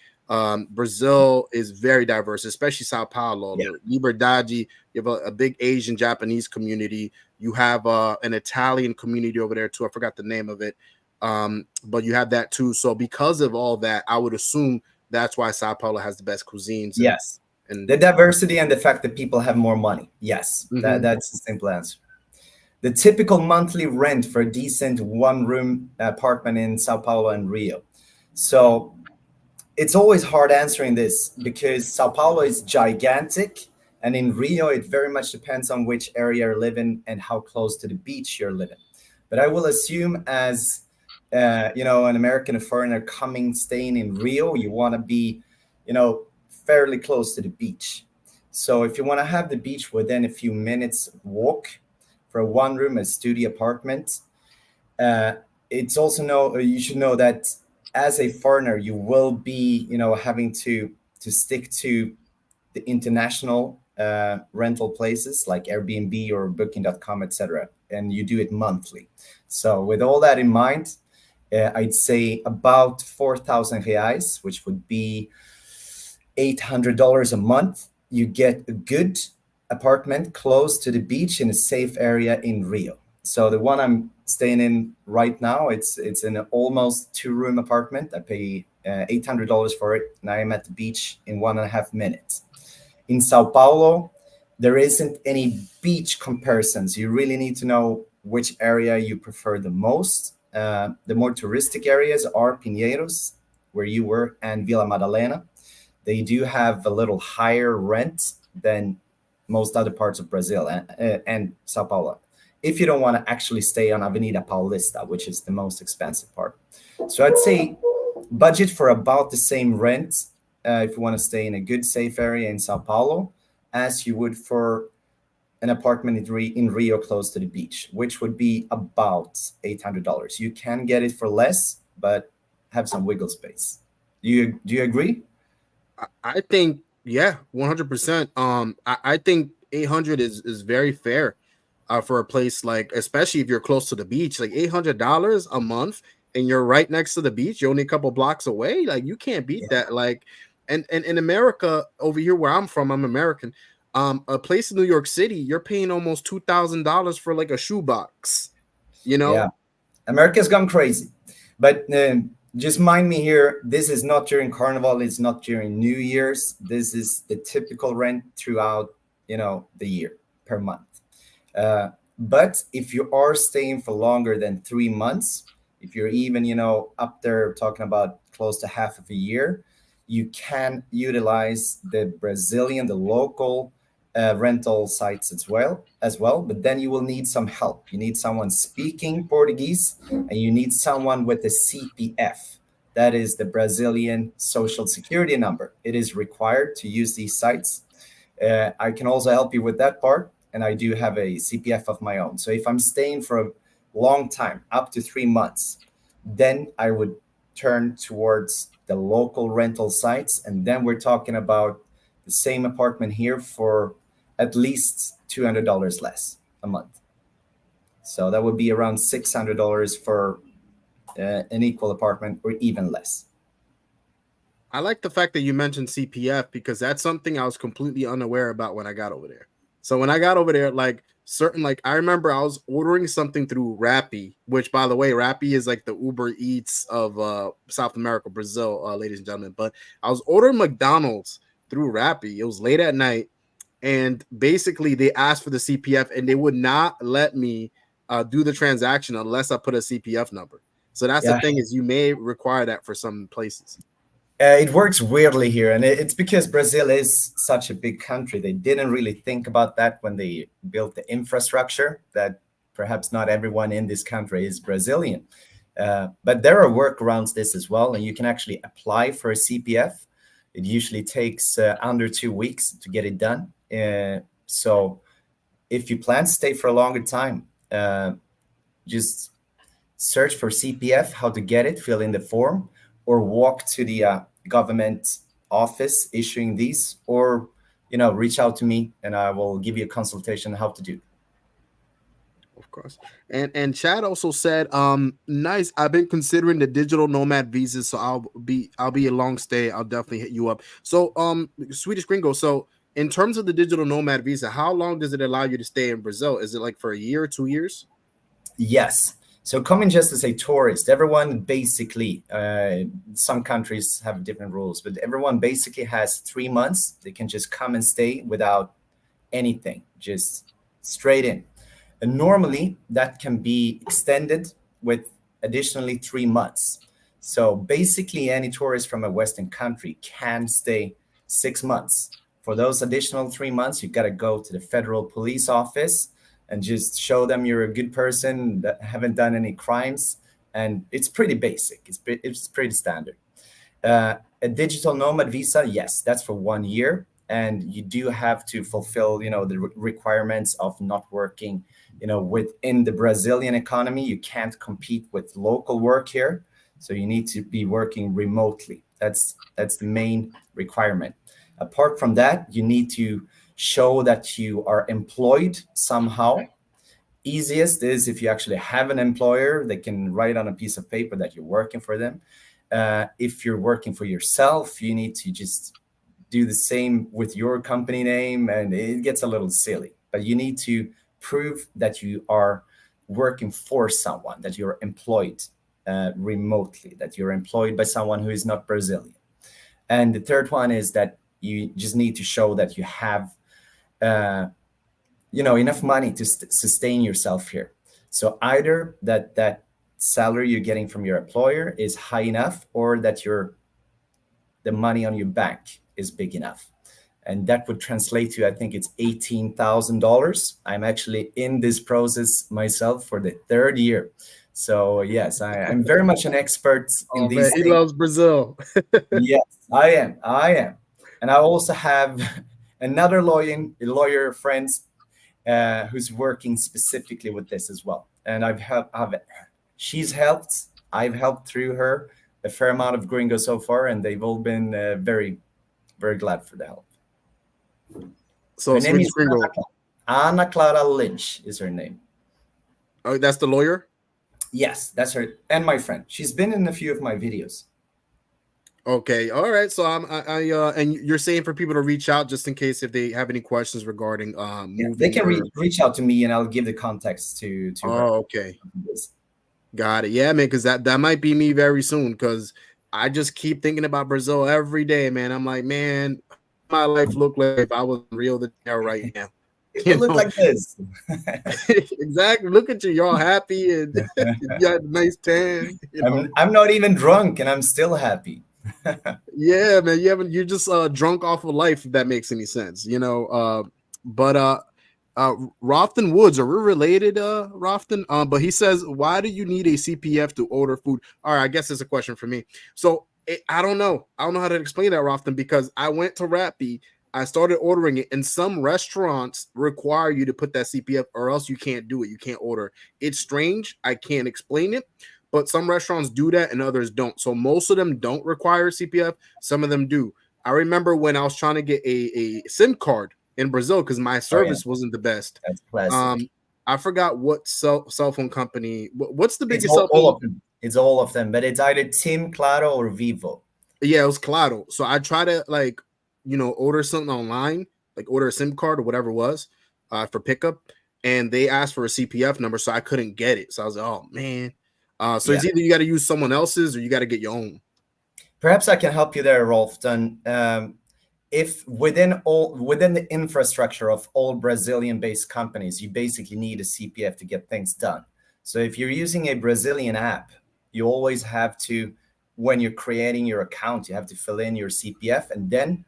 Brazil is very diverse, especially Sao Paulo. The Liberdade, you have a big Asian Japanese community. You have an Italian community over there too. I forgot the name of it. But you have that too. So because of all that, I would assume that's why Sao Paulo has the best cuisines. Yes. And the diversity and the fact that people have more money. Yes. Mhm. That's the simple answer. The typical monthly rent for a decent one-room apartment in Sao Paulo and Rio. So it's always hard answering this because Sao Paulo is gigantic, and in Rio, it very much depends on which area you're living and how close to the beach you're living. But I will assume as an American, a foreigner staying in Rio, you want to be, fairly close to the beach. So if you want to have the beach within a few minutes walk for a one-room, a studio apartment, it's also you should know that as a foreigner, you will be, having to stick to the international rental places like Airbnb or Booking.com, etc., and you do it monthly. So with all that in mind, I'd say about 4,000 reais, which would be $800 a month. You get a good apartment close to the beach in a safe area in Rio. So the one I'm staying in right now, it's an almost 2-room apartment. I pay $800 for it, and I am at the beach in 1.5 minutes. In Sao Paulo, there isn't any beach comparisons. You really need to know which area you prefer the most. The more touristic areas are Pinheiros, where you were, and Vila Madalena. They do have a little higher rent than most other parts of Brazil and Sao Paulo, if you don't want to actually stay on Avenida Paulista, which is the most expensive part. So I'd say budget for about the same rent if you want to stay in a good, safe area in Sao Paulo as you would for an apartment in Rio close to the beach, which would be about $800. You can get it for less, but have some wiggle space. Do you agree? I think, yeah, 100%. I think 800 is very fair for a place like, especially if you're close to the beach, like $800 a month and you're right next to the beach, you're only a couple blocks away. Like you can't beat that. Like, and in America over here where I'm from, I'm American. A place in New York City, you're paying almost $2,000 for like a shoebox, Yeah, America's gone crazy. But just mind me here, this is not during Carnival, it's not during New Year's. This is the typical rent throughout, the year per month. But if you are staying for longer than 3 months, if you're even, up there talking about close to half of a year, you can utilize the local rental sites as well. But then you will need some help. You need someone speaking Portuguese, and you need someone with a CPF. That is the Brazilian Social Security number. It is required to use these sites. I can also help you with that part. and I do have a CPF of my own. So if I'm staying for a long time, up to 3 months, then I would turn towards the local rental sites. And then we're talking about the same apartment here for at least $200 less a month. So that would be around $600 for an equal apartment, or even less. I like the fact that you mentioned CPF, because that's something I was completely unaware about when I got over there. So when I got over there, like I remember I was ordering something through Rappi, which, by the way, Rappi is like the Uber Eats of South America, Brazil, ladies and gentlemen. But I was ordering McDonald's through Rappi. It was late at night, and basically they asked for the CPF, and they would not let me do the transaction unless I put a CPF number. So that's the thing, is you may require that for some places. It works weirdly here, and it's because Brazil is such a big country. They didn't really think about that when they built the infrastructure, that perhaps not everyone in this country is Brazilian. But there are workarounds this as well, and you can actually apply for a CPF. It usually takes under 2 weeks to get it done. So if you plan to stay for a longer time, just search for CPF, how to get it, fill in the form, or walk to the government office issuing these, or reach out to me and I will give you a consultation how to do. Of course. And Chad also said, nice. I've been considering the digital nomad visas, so I'll be a long stay. I'll definitely hit you up. So Swedish Gringo, so in terms of the digital nomad visa, how long does it allow you to stay in Brazil? Is it like for a year or 2 years? Yes. So coming just as a tourist, everyone basically, some countries have different rules, but everyone basically has 3 months. They can just come and stay without anything, just straight in. And normally that can be extended with additionally 3 months. So basically any tourist from a Western country can stay 6 months. For those additional 3 months, you got to go to the federal police office and just show them you're a good person that haven't done any crimes. And it's pretty basic. It's pretty standard. A digital nomad visa, yes, that's for 1 year. And you do have to fulfill, the requirements of not working, within the Brazilian economy. You can't compete with local work here. So you need to be working remotely. That's the main requirement. Apart from that, you need to show that you are employed somehow. Easiest is if you actually have an employer, they can write on a piece of paper that you're working for them. If you're working for yourself, you need to just do the same with your company name, and it gets a little silly. But you need to prove that you are working for someone, that you're employed remotely, that you're employed by someone who is not Brazilian. And the third one is that you just need to show that you have enough money to sustain yourself here. So either that salary you're getting from your employer is high enough, or that the money on your bank is big enough. And that would translate to, I think it's $18,000. I'm actually in this process myself for the 3rd year. So yes, I'm very much an expert in these things. He loves Brazil. Yes, I am. And I also have another lawyer friend who's working specifically with this as well. And she's helped. I've helped through her a fair amount of gringo so far, and they've all been very, very glad for the help. So her name is Ana Clara Lynch is her name. Oh, that's the lawyer? Yes, that's her, and my friend. She's been in a few of my videos. Okay, all right. So and you're saying for people to reach out just in case if they have any questions regarding moving. They can reach out to me, and I'll give the context to her. Oh, okay. Got it. Yeah, man, because that might be me very soon, because I just keep thinking about Brazil every day, man. I'm like, man, my life look like if I was in Rio de Janeiro right now. It look like this. Exactly. Look at you. You're all happy and you got a nice tan. I'm not even drunk, and I'm still happy. Yeah, man. You're just drunk off of life, if that makes any sense, But Rofton Woods, are we related, Rofton? But he says, why do you need a CPF to order food? All right, I guess it's a question for me. So I don't know. I don't know how to explain that, Rofton, because I went to Rappi. I started ordering it, and some restaurants require you to put that CPF, or else you can't do it. You can't order. It's strange. I can't explain it, but some restaurants do that and others don't. So most of them don't require CPF. Some of them do. I remember when I was trying to get a SIM card in Brazil because my service wasn't the best. That's classic. I forgot what cell phone company. What's the biggest It's cell phone? all of them. It's all of them, but it's either TIM, Claro, or Vivo. Yeah, it was Claro. So I try to order something online, like order a SIM card or whatever it was for pickup, and they asked for a CPF number, so I couldn't get it. So I was like, oh man. It's either you got to use someone else's or you got to get your own. Perhaps I can help you there, Rolf. Then, if within the infrastructure of all Brazilian-based companies, you basically need a CPF to get things done. So if you're using a Brazilian app, you always have to, when you're creating your account, you have to fill in your CPF, and then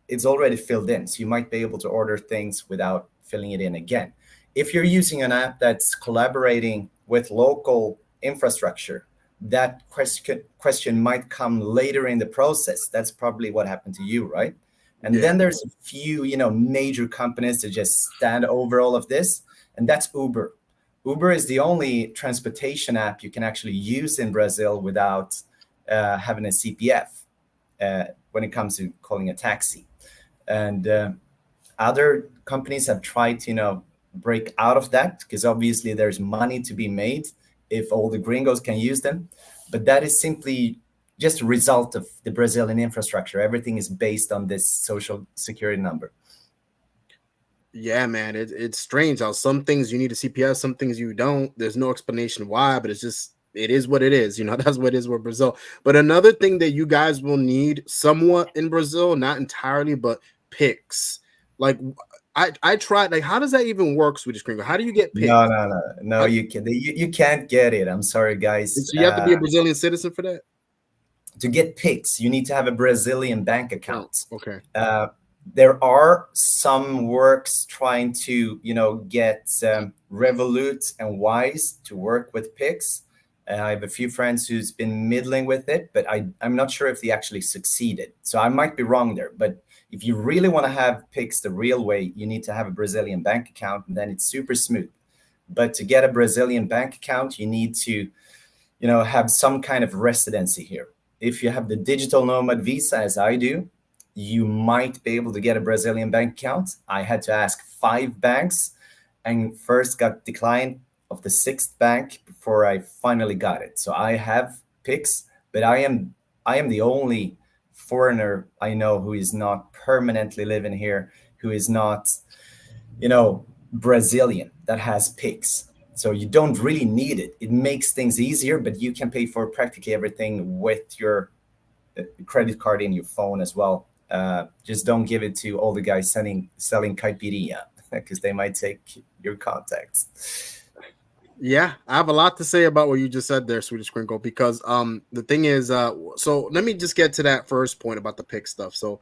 it's already filled in. So you might be able to order things without filling it in again. If you're using an app that's collaborating with local infrastructure, that question might come later in the process. That's probably what happened to you, right? And then there's a few, major companies that just stand over all of this, and that's Uber. Uber is the only transportation app you can actually use in Brazil without having a CPF when it comes to calling a taxi. And other companies have tried to, break out of that, because obviously there's money to be made if all the gringos can use them. But that is simply just a result of the Brazilian infrastructure. Everything is based on this social security number. Yeah, man, it's strange how some things you need a CPF, some things you don't. There's no explanation why, but it is what it is. That's what it is with Brazil. But another thing that you guys will need somewhat in Brazil, not entirely, but Piics. Like I tried. Like, how does that even work, Swedish Gringo? How do you get Piic? No, you can't get it. I'm sorry, guys. So you have to be a Brazilian citizen for that? To get Piics, you need to have a Brazilian bank account. Oh, okay. There are some works trying to, get Revolut and Wise to work with Piics. I have a few friends who's been middling with it, but I'm not sure if they actually succeeded. So I might be wrong there. But if you really want to have Piics the real way, you need to have a Brazilian bank account, and then it's super smooth. But to get a Brazilian bank account, you need to, have some kind of residency here. If you have the digital nomad visa, as I do, you might be able to get a Brazilian bank account. I had to ask 5 banks and first got declined of the 6th bank before I finally got it. So I have Piics, but I am the only foreigner I know who is not permanently living here, who is not, Brazilian, that has Piics. So you don't really need it. It makes things easier, but you can pay for practically everything with your credit card in your phone as well. Just don't give it to all the guys selling caipirinha, because they might take your contacts. Yeah, I have a lot to say about what you just said there, Swedish Gringo, because the thing is, so let me just get to that first point about the Piic stuff. So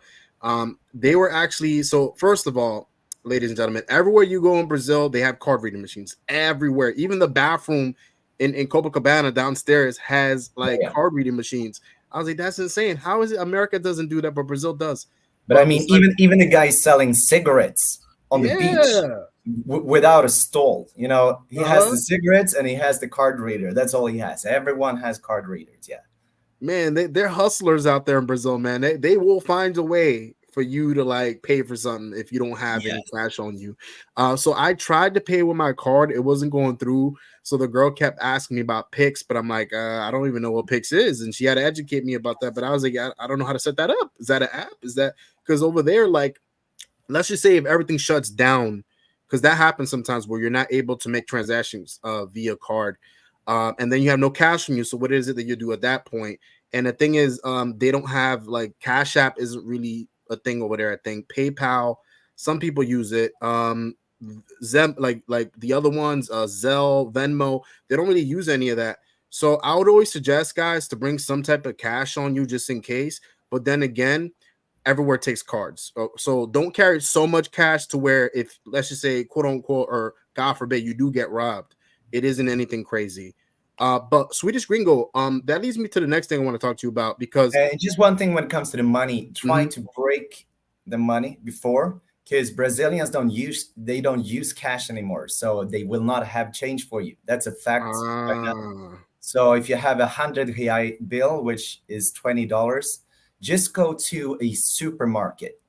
they were actually, so first of all, ladies and gentlemen, everywhere you go in Brazil, they have card reading machines everywhere. Even the bathroom in Copacabana downstairs has card reading machines. I was like, that's insane. How is it America doesn't do that, but Brazil does? But I mean, even the guy selling cigarettes on the beach without a stall, he has the cigarettes and he has the card reader. That's all he has. Everyone has card readers. Yeah, man, they're hustlers out there in Brazil, man. They will find a way for you to pay for something if you don't have any cash on you. So I tried to pay with my card. It wasn't going through. So the girl kept asking me about Piics, but I'm like, I don't even know what Piics is. And she had to educate me about that. But I was like, I don't know how to set that up. Is that an app? Is that because over there, let's just say if everything shuts down, because that happens sometimes where you're not able to make transactions via card. And then you have no cash from you. So what is it that you do at that point? And the thing is, they don't have Cashapp isn't really a thing over there. I think PayPal, some people use it. Zem, like the other ones, Zelle, Venmo, they don't really use any of that. So I would always suggest guys to bring some type of cash on you just in case. But then again, everywhere takes cards. So don't carry so much cash to where if, let's just say, quote unquote, or God forbid, you do get robbed, it isn't anything crazy. But Swedish Gringo, that leads me to the next thing I want to talk to you about, because just one thing when it comes to the money, try to break the money before, because Brazilians don't use cash anymore, so they will not have change for you. That's a fact right now. Ah, So if you have 100 real bill, which is $20, just go to a supermarket,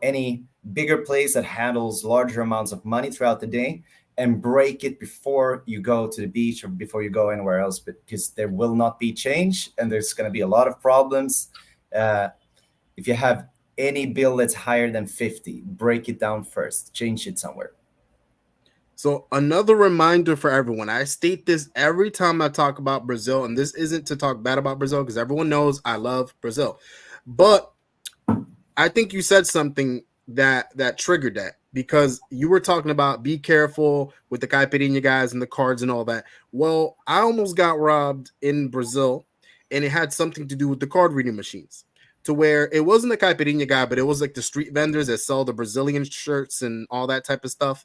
any bigger place that handles larger amounts of money throughout the day, and break it before you go to the beach or before you go anywhere else, because there will not be change and there's going to be a lot of problems. If you have any bill that's higher than 50, break it down first, change it somewhere. so another reminder for everyone. I state this every time I talk about Brazil, and this isn't to talk bad about Brazil because everyone knows I love Brazil. But I think you said something that triggered that, because you were talking about be careful with the caipirinha guys and the cards and all that. Well, I almost got robbed in Brazil, and it had something to do with the card reading machines, to where it wasn't the caipirinha guy, but it was like the street vendors that sell the Brazilian shirts and all that type of stuff.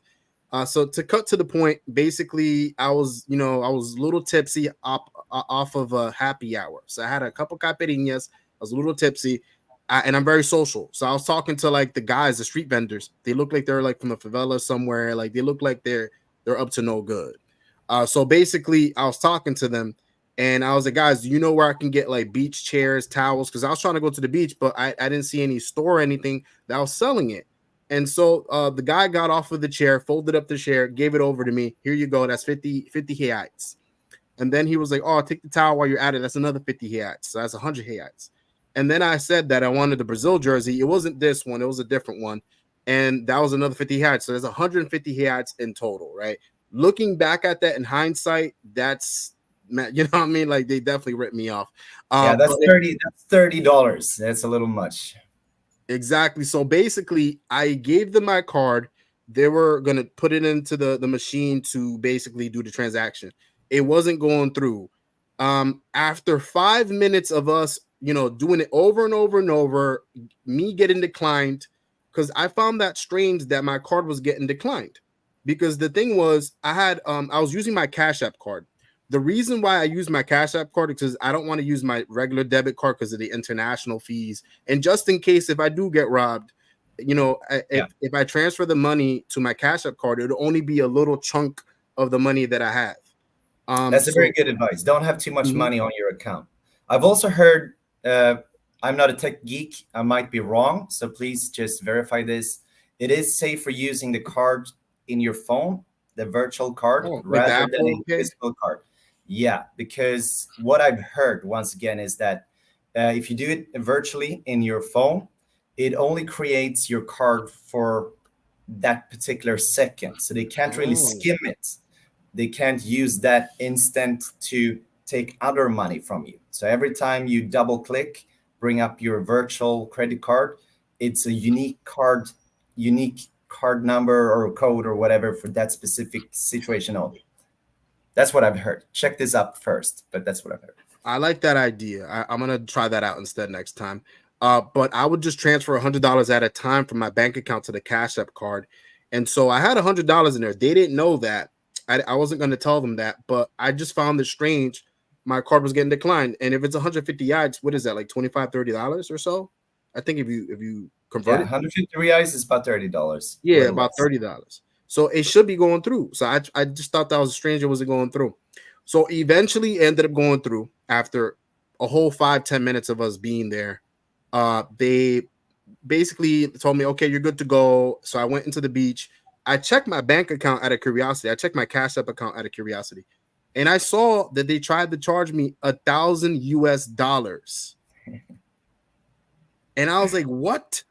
So to cut to the point, basically, I was a little tipsy off of a happy hour. So I had a couple caipirinhas. I was a little tipsy, and I'm very social. So I was talking to like the guys, the street vendors. They look like they're like from the favela somewhere. Like they look like they're up to no good. So basically, I was talking to them, and I was like, guys, do you know where I can get like beach chairs, towels? Because I was trying to go to the beach, but I didn't see any store or anything that was selling it. And so the guy got off of the chair, folded up the chair, gave it over to me. Here you go. That's 50 reais. And then he was like, oh, take the towel while you're at it. That's another 50 reais. So that's 100 reais. And then I said that I wanted the Brazil jersey. It wasn't this one. It was a different one. And that was another 50 reais. So there's 150 reais in total, right? Looking back at that in hindsight, that's, you know what I mean? Like they definitely ripped me off. Yeah, that's $30. That's a little much. Exactly. So basically, I gave them my card. They were going to put it into the machine to basically do the transaction. It wasn't going through. After 5 minutes of us, doing it over and over and over, me getting declined, because I found that strange that my card was getting declined. Because the thing was, I was using my Cashapp card. The reason why I use my Cashapp card is because I don't want to use my regular debit card because of the international fees. And just in case if I do get robbed, if I transfer the money to my Cashapp card, it would only be a little chunk of the money that I have. That's a very good advice. Don't have too much money on your account. I've also heard, I'm not a tech geek, I might be wrong, so please just verify this. It is safe for using the card in your phone, the virtual card, rather than a physical card. Yeah, because what I've heard once again is that if you do it virtually in your phone, it only creates your card for that particular second. So they can't really skim it. They can't use that instant to take other money from you. So every time you double click, bring up your virtual credit card, it's a unique card number or code or whatever for that specific situation only. That's what I've heard. Check this up first, but that's what I've heard. I like that idea. I'm going to try that out instead next time. But I would just transfer $100 at a time from my bank account to the Cash App card. And so I had $100 in there. They didn't know that. I wasn't going to tell them that, but I just found it strange. My card was getting declined. And if it's 150 yards, what is that, like $25, $30 or so? I think if you convert it. 150 reais is about $30. Yeah, about $30. So it should be going through. So I just thought that was strange. It wasn't going through. So eventually ended up going through after a whole 5-10 minutes of us being there. They basically told me, okay, you're good to go. So I went into the beach. I checked my bank account out of curiosity. I checked my Cash App account out of curiosity. And I saw that they tried to charge me $1,000 US. And I was like, what?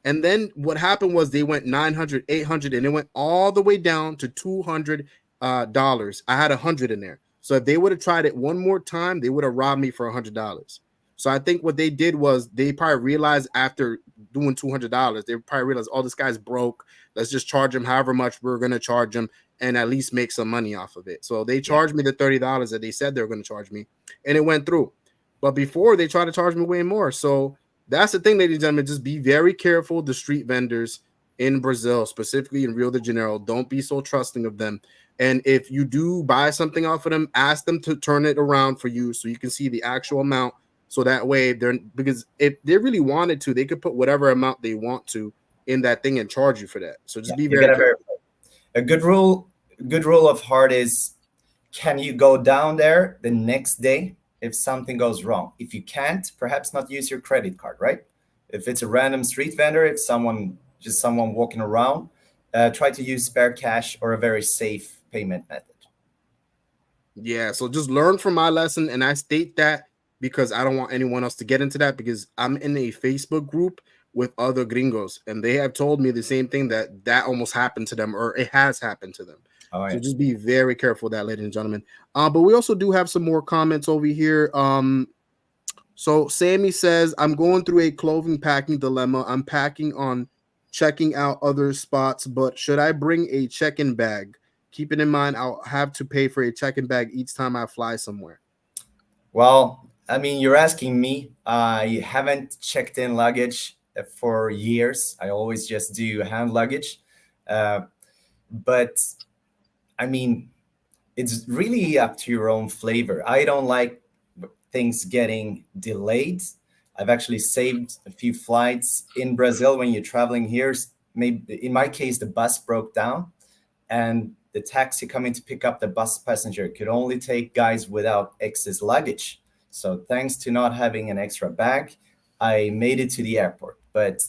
And then what happened was they went 900, 800, and it went all the way down to $200. I had 100 in there. So if they would have tried it one more time, they would have robbed me for $100. So I think what they did was they probably realized after doing $200, they probably realized, oh, this guy's broke. Let's just charge him however much we're going to charge him and at least make some money off of it. So they charged me the $30 that they said they were going to charge me, and it went through. But before, they tried to charge me way more. So that's the thing, ladies and gentlemen. Just be very careful. The street vendors in Brazil, specifically in Rio de Janeiro, don't be so trusting of them. And if you do buy something off of them, ask them to turn it around for you so you can see the actual amount So that way because if they really wanted to, they could put whatever amount they want to in that thing and charge you for that. So just be you very gotta careful. verify. A good rule of heart is, can you go down there the next day if something goes wrong? If you can't, perhaps not use your credit card, right? If it's a random street vendor, if someone walking around, try to use spare cash or a very safe payment method. Yeah, so just learn from my lesson, and I state that because I don't want anyone else to get into that, because I'm in a Facebook group with other gringos, and they have told me the same thing, that almost happened to them, or it has happened to them. Oh, yeah. So just be very careful with that, ladies and gentlemen. But we also do have some more comments over here. So Sammy says, I'm going through a clothing packing dilemma. I'm packing on checking out other spots, but should I bring a check-in bag? Keeping in mind, I'll have to pay for a check-in bag each time I fly somewhere. Well, I mean, you're asking me. I haven't checked in luggage for years. I always just do hand luggage. But I mean, it's really up to your own flavor. I don't like things getting delayed. I've actually saved a few flights in Brazil when you're traveling here. Maybe in my case, the bus broke down, and the taxi coming to pick up the bus passenger could only take guys without excess luggage. So thanks to not having an extra bag, I made it to the airport. But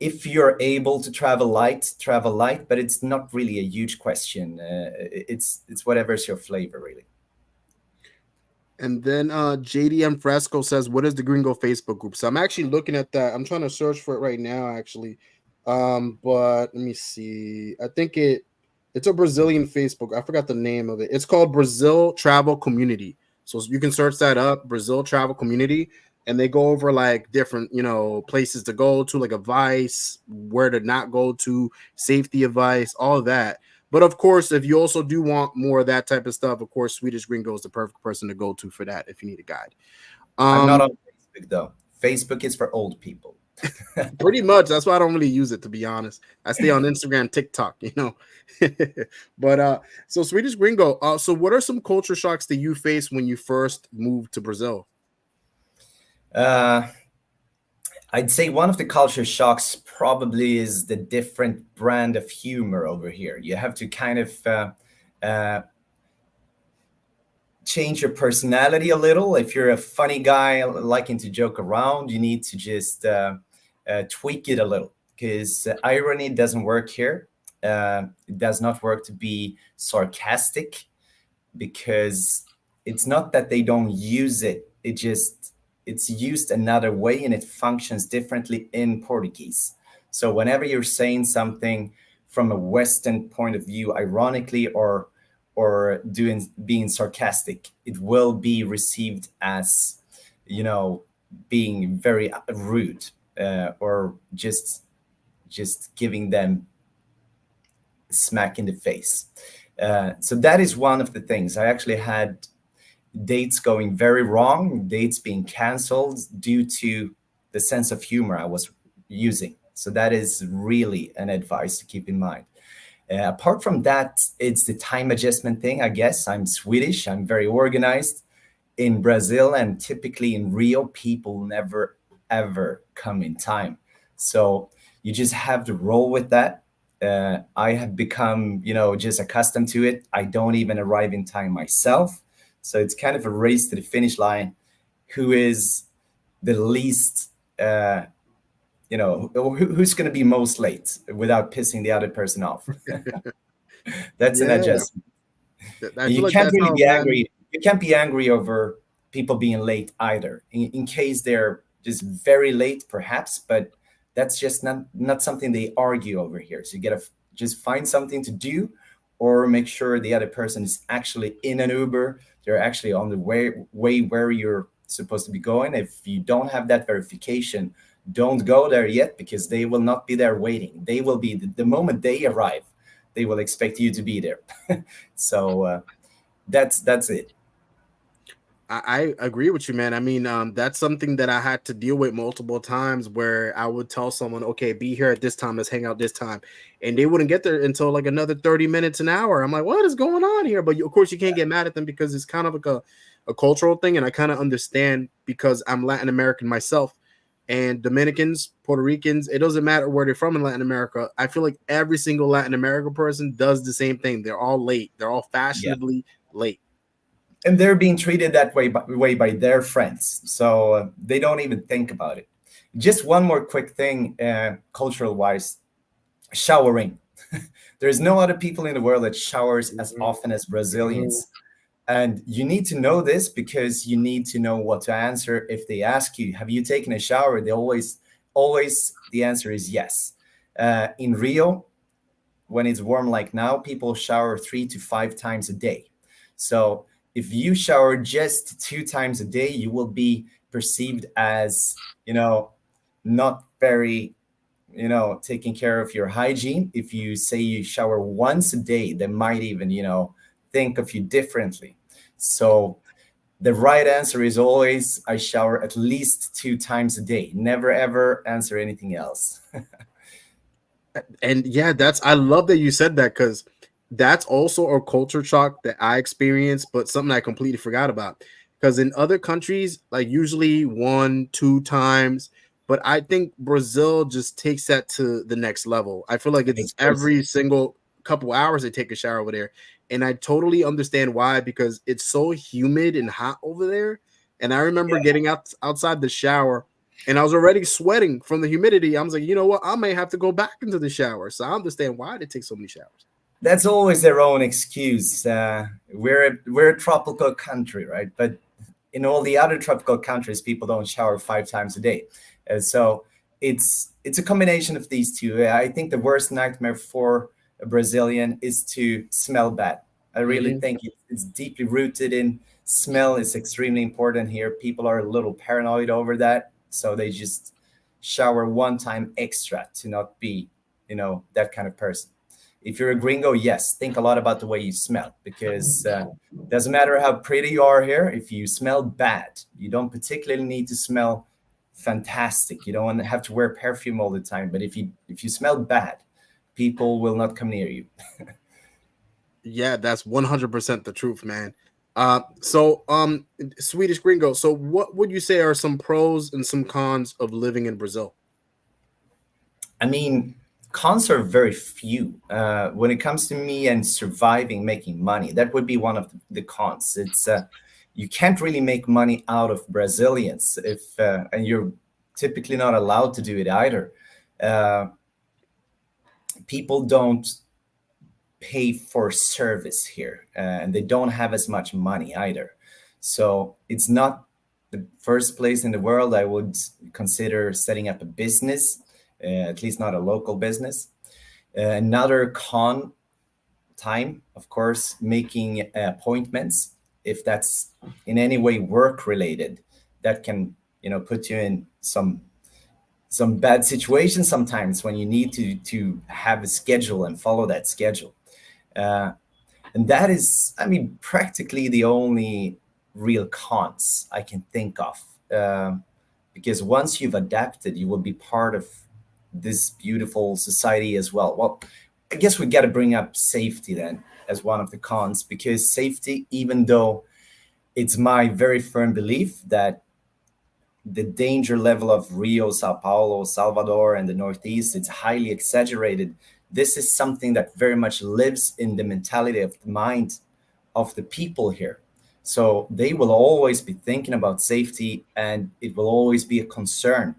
if you're able to travel light, but it's not really a huge question. It's whatever's your flavor, really. And then JDM Fresco says, what is the Gringo Facebook group? So I'm actually looking at that. I'm trying to search for it right now, actually. But let me see. I think it's a Brazilian Facebook. I forgot the name of it. It's called Brazil Travel Community. So you can search that up, Brazil Travel Community, and they go over like different, places to go to, like advice, where to not go to, safety advice, all of that. But of course, if you also do want more of that type of stuff, of course, Swedish Gringo is the perfect person to go to for that if you need a guide. I'm not on Facebook, though. Facebook is for old people. Pretty much. That's why I don't really use it, to be honest. I stay on Instagram, TikTok, But so Swedish Gringo, so what are some culture shocks that you faced when you first moved to Brazil? I'd say one of the culture shocks probably is the different brand of humor over here. You have to kind of change your personality a little. If you're a funny guy liking to joke around, you need to just tweak it a little, because irony doesn't work here. It does not work to be sarcastic, because it's not that they don't use it. It's used another way, and it functions differently in Portuguese. So whenever you're saying something from a Western point of view, ironically or being sarcastic, it will be received as, being very rude, or just giving them smack in the face. So that is one of the things. I actually had dates going very wrong, dates being canceled due to the sense of humor I was using. So that is really an advice to keep in mind. Apart from that, it's the time adjustment thing, I guess. I'm Swedish, I'm very organized. In Brazil and typically in Rio, people never, ever come in time. So you just have to roll with that. I have become, just accustomed to it. I don't even arrive in time myself. So it's kind of a race to the finish line. Who is the least, who's going to be most late without pissing the other person off? That's an adjustment. You can't really be angry. You can't be angry over people being late either. In case they're just very late, perhaps, but that's just not something they argue over here. So you got to just find something to do, or make sure the other person is actually in an Uber. They're actually on the way where you're supposed to be going. If you don't have that verification, don't go there yet, because they will not be there waiting. They will be, the moment they arrive, they will expect you to be there. So that's it. I agree with you, man. I mean, that's something that I had to deal with multiple times where I would tell someone, okay, be here at this time, let's hang out this time. And they wouldn't get there until like another 30 minutes, an hour. I'm like, what is going on here? But of course, you can't get mad at them because it's kind of like a cultural thing. And I kind of understand because I'm Latin American myself. And Dominicans, Puerto Ricans, it doesn't matter where they're from in Latin America. I feel like every single Latin American person does the same thing. They're all late. They're all fashionably late. And they're being treated that way by their friends, so they don't even think about it. Just one more quick thing, cultural wise, showering. There's no other people in the world that showers as often as Brazilians, and you need to know this because you need to know what to answer if they ask you, have you taken a shower? They always the answer is yes. In Rio, when it's warm like now, people shower 3 to 5 times a day. So if you shower just 2 times a day, you will be perceived as, not very, taking care of your hygiene. If you say you shower once a day, they might even, think of you differently. So the right answer is always, I shower at least 2 times a day. Never, ever answer anything else. And yeah, I love that you said that because that's also a culture shock that I experienced, but something I completely forgot about. Because in other countries, like usually 1, 2 times, but I think Brazil just takes that to the next level. I feel like it's every single couple hours they take a shower over there. And I totally understand why, because it's so humid and hot over there. And I remember getting outside the shower and I was already sweating from the humidity. I was like, you know what? I may have to go back into the shower. So I understand why they take so many showers. That's always their own excuse. We're a tropical country, right? But in all the other tropical countries, people don't shower 5 times a day. So it's a combination of these two. I think the worst nightmare for a Brazilian is to smell bad. I really think it's deeply rooted in smell is extremely important here. People are a little paranoid over that. So they just shower 1 time extra to not be, that kind of person. If you're a gringo, yes, think a lot about the way you smell, because doesn't matter how pretty you are here. If you smell bad, you don't particularly need to smell fantastic. You don't have to wear perfume all the time. But if you smell bad, people will not come near you. Yeah, that's 100% the truth, man. So Swedish Gringo, so what would you say are some pros and some cons of living in Brazil? I mean, cons are very few. When it comes to me and surviving, making money, that would be one of the cons. It's you can't really make money out of Brazilians and you're typically not allowed to do it either. People don't pay for service here, and they don't have as much money either. So it's not the first place in the world I would consider setting up a business, at least not a local business. Another con, time, of course, making appointments. If that's in any way work related, that can put you in some bad situations sometimes when you need to have a schedule and follow that schedule. And that is, I mean, practically the only real cons I can think of. Because once you've adapted, you will be part of this beautiful society as well. Well, I guess we got to bring up safety then as one of the cons, because safety, even though it's my very firm belief that the danger level of Rio, Sao Paulo, Salvador, and the Northeast, it's highly exaggerated. This is something that very much lives in the mentality of the mind of the people here. So they will always be thinking about safety, and it will always be a concern.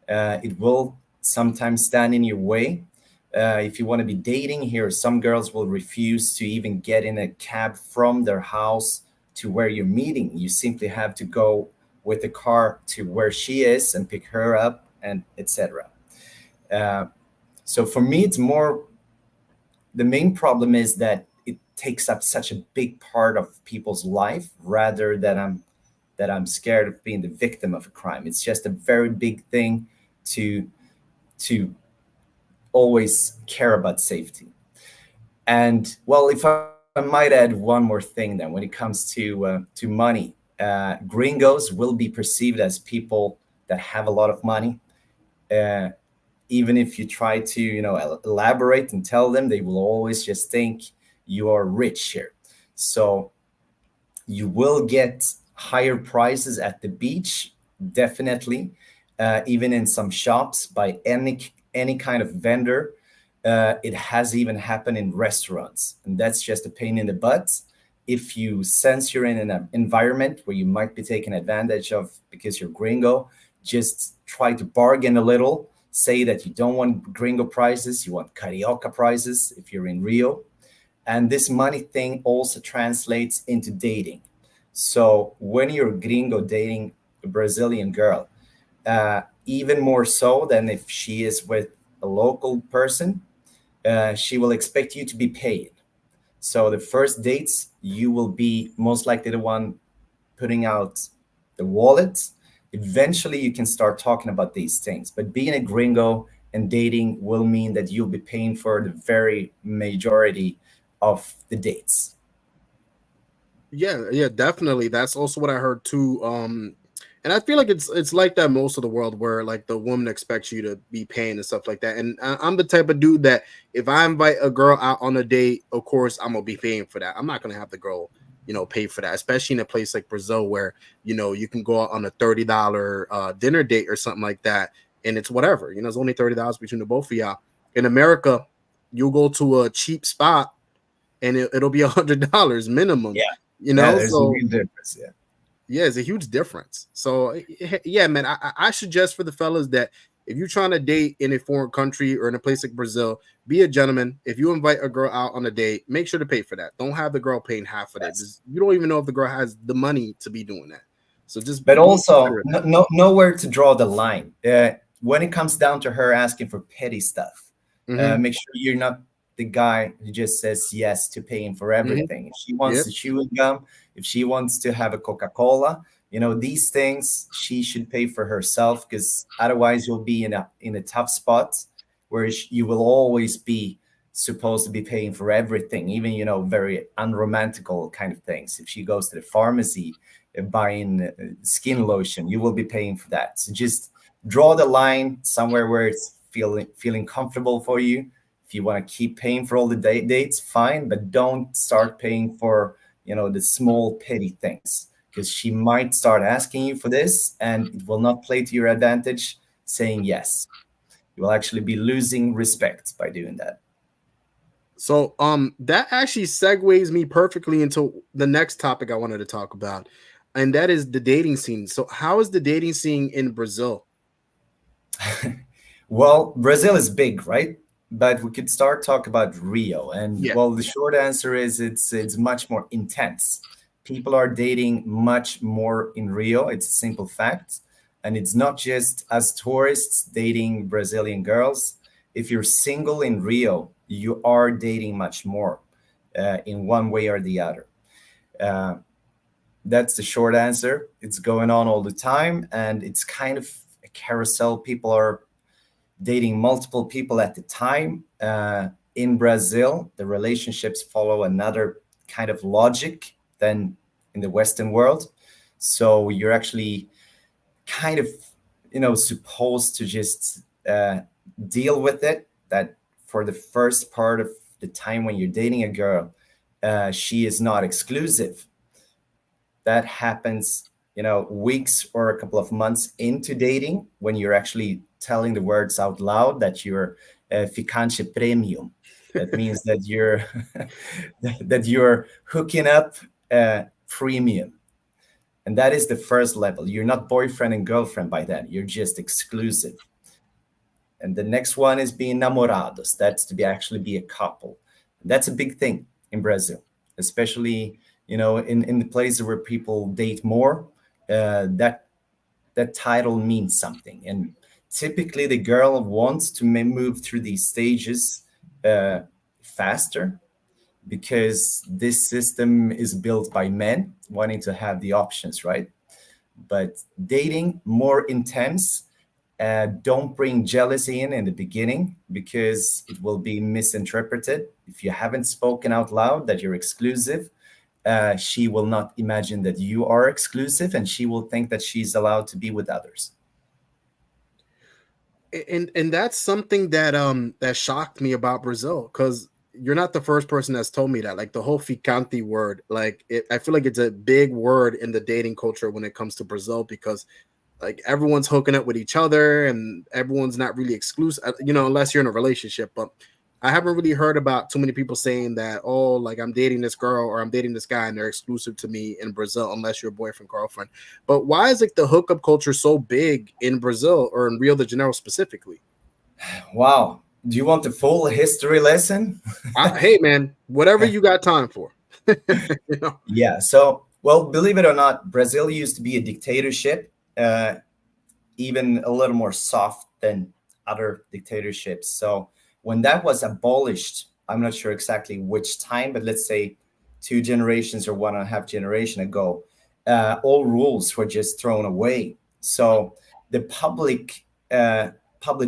It will sometimes stand in your way. If you want to be dating here, some girls will refuse to even get in a cab from their house to where you're meeting. You simply have to go with the car to where she is and pick her up, and etc. So for me, it's more, the main problem is that it takes up such a big part of people's life, rather than I'm scared of being the victim of a crime. It's just a very big thing to always care about safety. And well, if I might add one more thing then, when it comes to money, Gringos will be perceived as people that have a lot of money. Uh, Even if you try to, elaborate and tell them, they will always just think you are rich here. So you will get higher prices at the beach, definitely, even in some shops by any kind of vendor. It has even happened in restaurants, and that's just a pain in the butt. If you sense you're in an environment where you might be taken advantage of because you're gringo, just try to bargain a little. Say that you don't want gringo prices, you want carioca prices if you're in Rio. And this money thing also translates into dating. So when you're gringo dating a Brazilian girl, even more so than if she is with a local person, she will expect you to be paid. So the first dates, you will be most likely the one putting out the wallet. Eventually, you can start talking about these things. But being a gringo and dating will mean that you'll be paying for the very majority of the dates. Yeah, definitely. That's also what I heard too. And I feel like it's like that most of the world, where like the woman expects you to be paying and stuff like that. And I'm the type of dude that if I invite a girl out on a date, of course I'm gonna be paying for that. I'm not gonna have the girl, pay for that, especially in a place like Brazil where you can go out on a $30 dinner date or something like that, and it's whatever. It's only $30 between the both of y'all. In America, you'll go to a cheap spot and it'll be $100 minimum. Yeah. Yeah, there's a So real difference. Yeah. yeah, it's a huge difference. So yeah, man, I suggest for the fellas that if you're trying to date in a foreign country or in a place like Brazil, be a gentleman. If you invite a girl out on a date, make sure to pay for that. Don't have the girl paying half of it. Yes. You don't even know if the girl has the money to be doing that. So just But be also, considerate of that. nowhere to draw the line. When it comes down to her asking for petty stuff, Mhm, make sure you're not the guy who just says yes to paying for mhm. everything. If she wants Yep. to chew gum, if she wants to have a Coca-Cola, these things she should pay for herself, because otherwise you'll be in a tough spot where you will always be supposed to be paying for everything, even very unromantical kind of things. If she goes to the pharmacy buying skin lotion, you will be paying for that. So just draw the line somewhere where it's feeling comfortable for you. If you want to keep paying for all the dates, fine, but don't start paying for the small petty things, because she might start asking you for this, and it will not play to your advantage saying yes. You will actually be losing respect by doing that. So that actually segues me perfectly into the next topic I wanted to talk about, and that is the dating scene. So how is the dating scene in Brazil? Well, Brazil is big, right? But we could start talk about Rio, and Yeah. well, the short answer is it's much more intense. People are dating much more in Rio. It's a simple fact, and it's not just as tourists dating Brazilian girls. If you're single in Rio, you are dating much more, in one way or the other. Uh, that's the short answer. It's going on all the time, and it's kind of a carousel. People are dating multiple people at the time. In Brazil, the relationships follow another kind of logic than in the Western world. So you're actually kind of, supposed to just deal with it. That for the first part of the time when you're dating a girl, she is not exclusive. That happens, weeks or a couple of months into dating, when you're actually telling the words out loud that you're ficante premium. That means that you're that you're hooking up premium, and that is the first level. You're not boyfriend and girlfriend by then. You're just exclusive. And the next one is being namorados. That's to be actually be a couple. That's a big thing in Brazil, especially in the places where people date more. That title means something, and typically the girl wants to move through these stages uh, faster, because this system is built by men wanting to have the options, right? But dating more intense, don't bring jealousy in the beginning, because it will be misinterpreted. If you haven't spoken out loud that you're exclusive, she will not imagine that you are exclusive, and she will think that she's allowed to be with others. And that's something that shocked me about Brazil, because you're not the first person that's told me that. Like the whole ficante word, like I feel like it's a big word in the dating culture when it comes to Brazil, because like everyone's hooking up with each other and everyone's not really exclusive, unless you're in a relationship. But I haven't really heard about too many people saying that, oh, like I'm dating this girl or I'm dating this guy and they're exclusive to me in Brazil, unless you're boyfriend, girlfriend. But why is like the hookup culture so big in Brazil, or in Rio de Janeiro specifically? Wow. Do you want the full history lesson? Hey, man, whatever you got time for. Yeah. So, well, believe it or not, Brazil used to be a dictatorship, even a little more soft than other dictatorships. So when that was abolished, I'm not sure exactly which time, but let's say 2 generations or 1.5 generation ago, all rules were just thrown away. So the public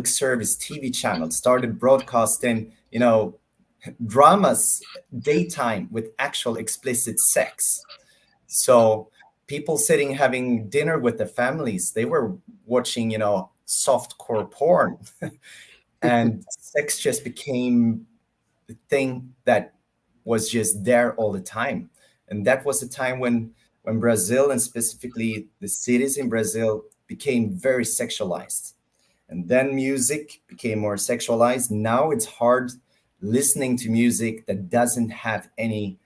service TV channel started broadcasting, dramas daytime with actual explicit sex. So people sitting having dinner with their families, they were watching, softcore porn. And sex just became the thing that was just there all the time. And that was the time when Brazil, and specifically the cities in Brazil, became very sexualized. And then music became more sexualized. Now it's hard listening to music that doesn't have any,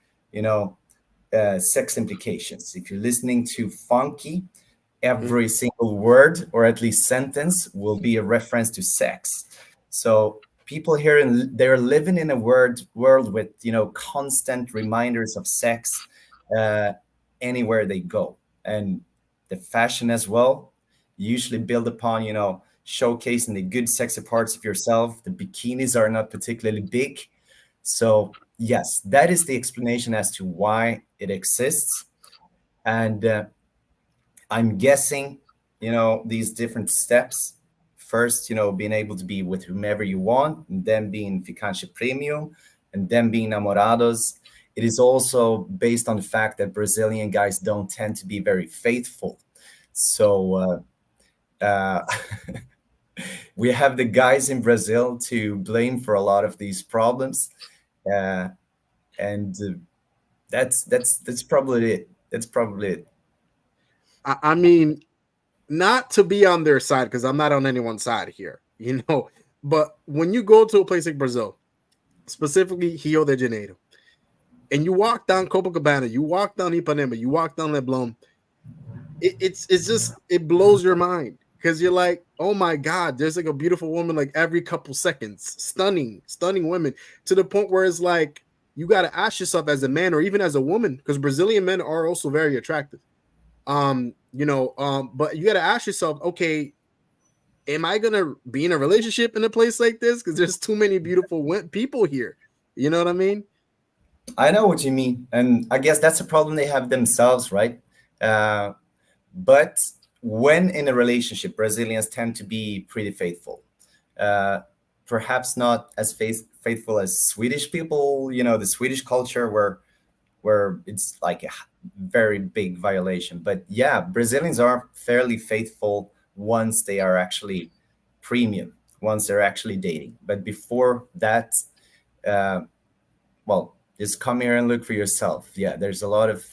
sex implications. If you're listening to funky, every single word or at least sentence will be a reference to sex. So people here, they're living in a world with, constant reminders of sex anywhere they go. And the fashion as well, usually build upon, showcasing the good sexy parts of yourself. The bikinis are not particularly big. So yes, that is the explanation as to why it exists. And I'm guessing, these different steps. First, being able to be with whomever you want, and then being ficante premium, and then being namorados. It is also based on the fact that Brazilian guys don't tend to be very faithful. So we have the guys in Brazil to blame for a lot of these problems. And that's probably it. That's probably it. I mean, not to be on their side, because I'm not on anyone's side here, but when you go to a place like Brazil, specifically Rio de Janeiro, and you walk down Copacabana, you walk down Ipanema, you walk down Leblon, it blows your mind, because you're like, oh my God, there's like a beautiful woman like every couple seconds, stunning women, to the point where it's like you got to ask yourself as a man or even as a woman, because Brazilian men are also very attractive. But you got to ask yourself, okay, am I going to be in a relationship in a place like this? Because there's too many beautiful people here. You know what I mean? I know what you mean. And I guess that's a problem they have themselves, right? But when in a relationship, Brazilians tend to be pretty faithful. Perhaps not as faithful as Swedish people, the Swedish culture where it's like a very big violation. But yeah, Brazilians are fairly faithful once they are actually premium, once they're actually dating. But before that, well, just come here and look for yourself. Yeah, there's a lot of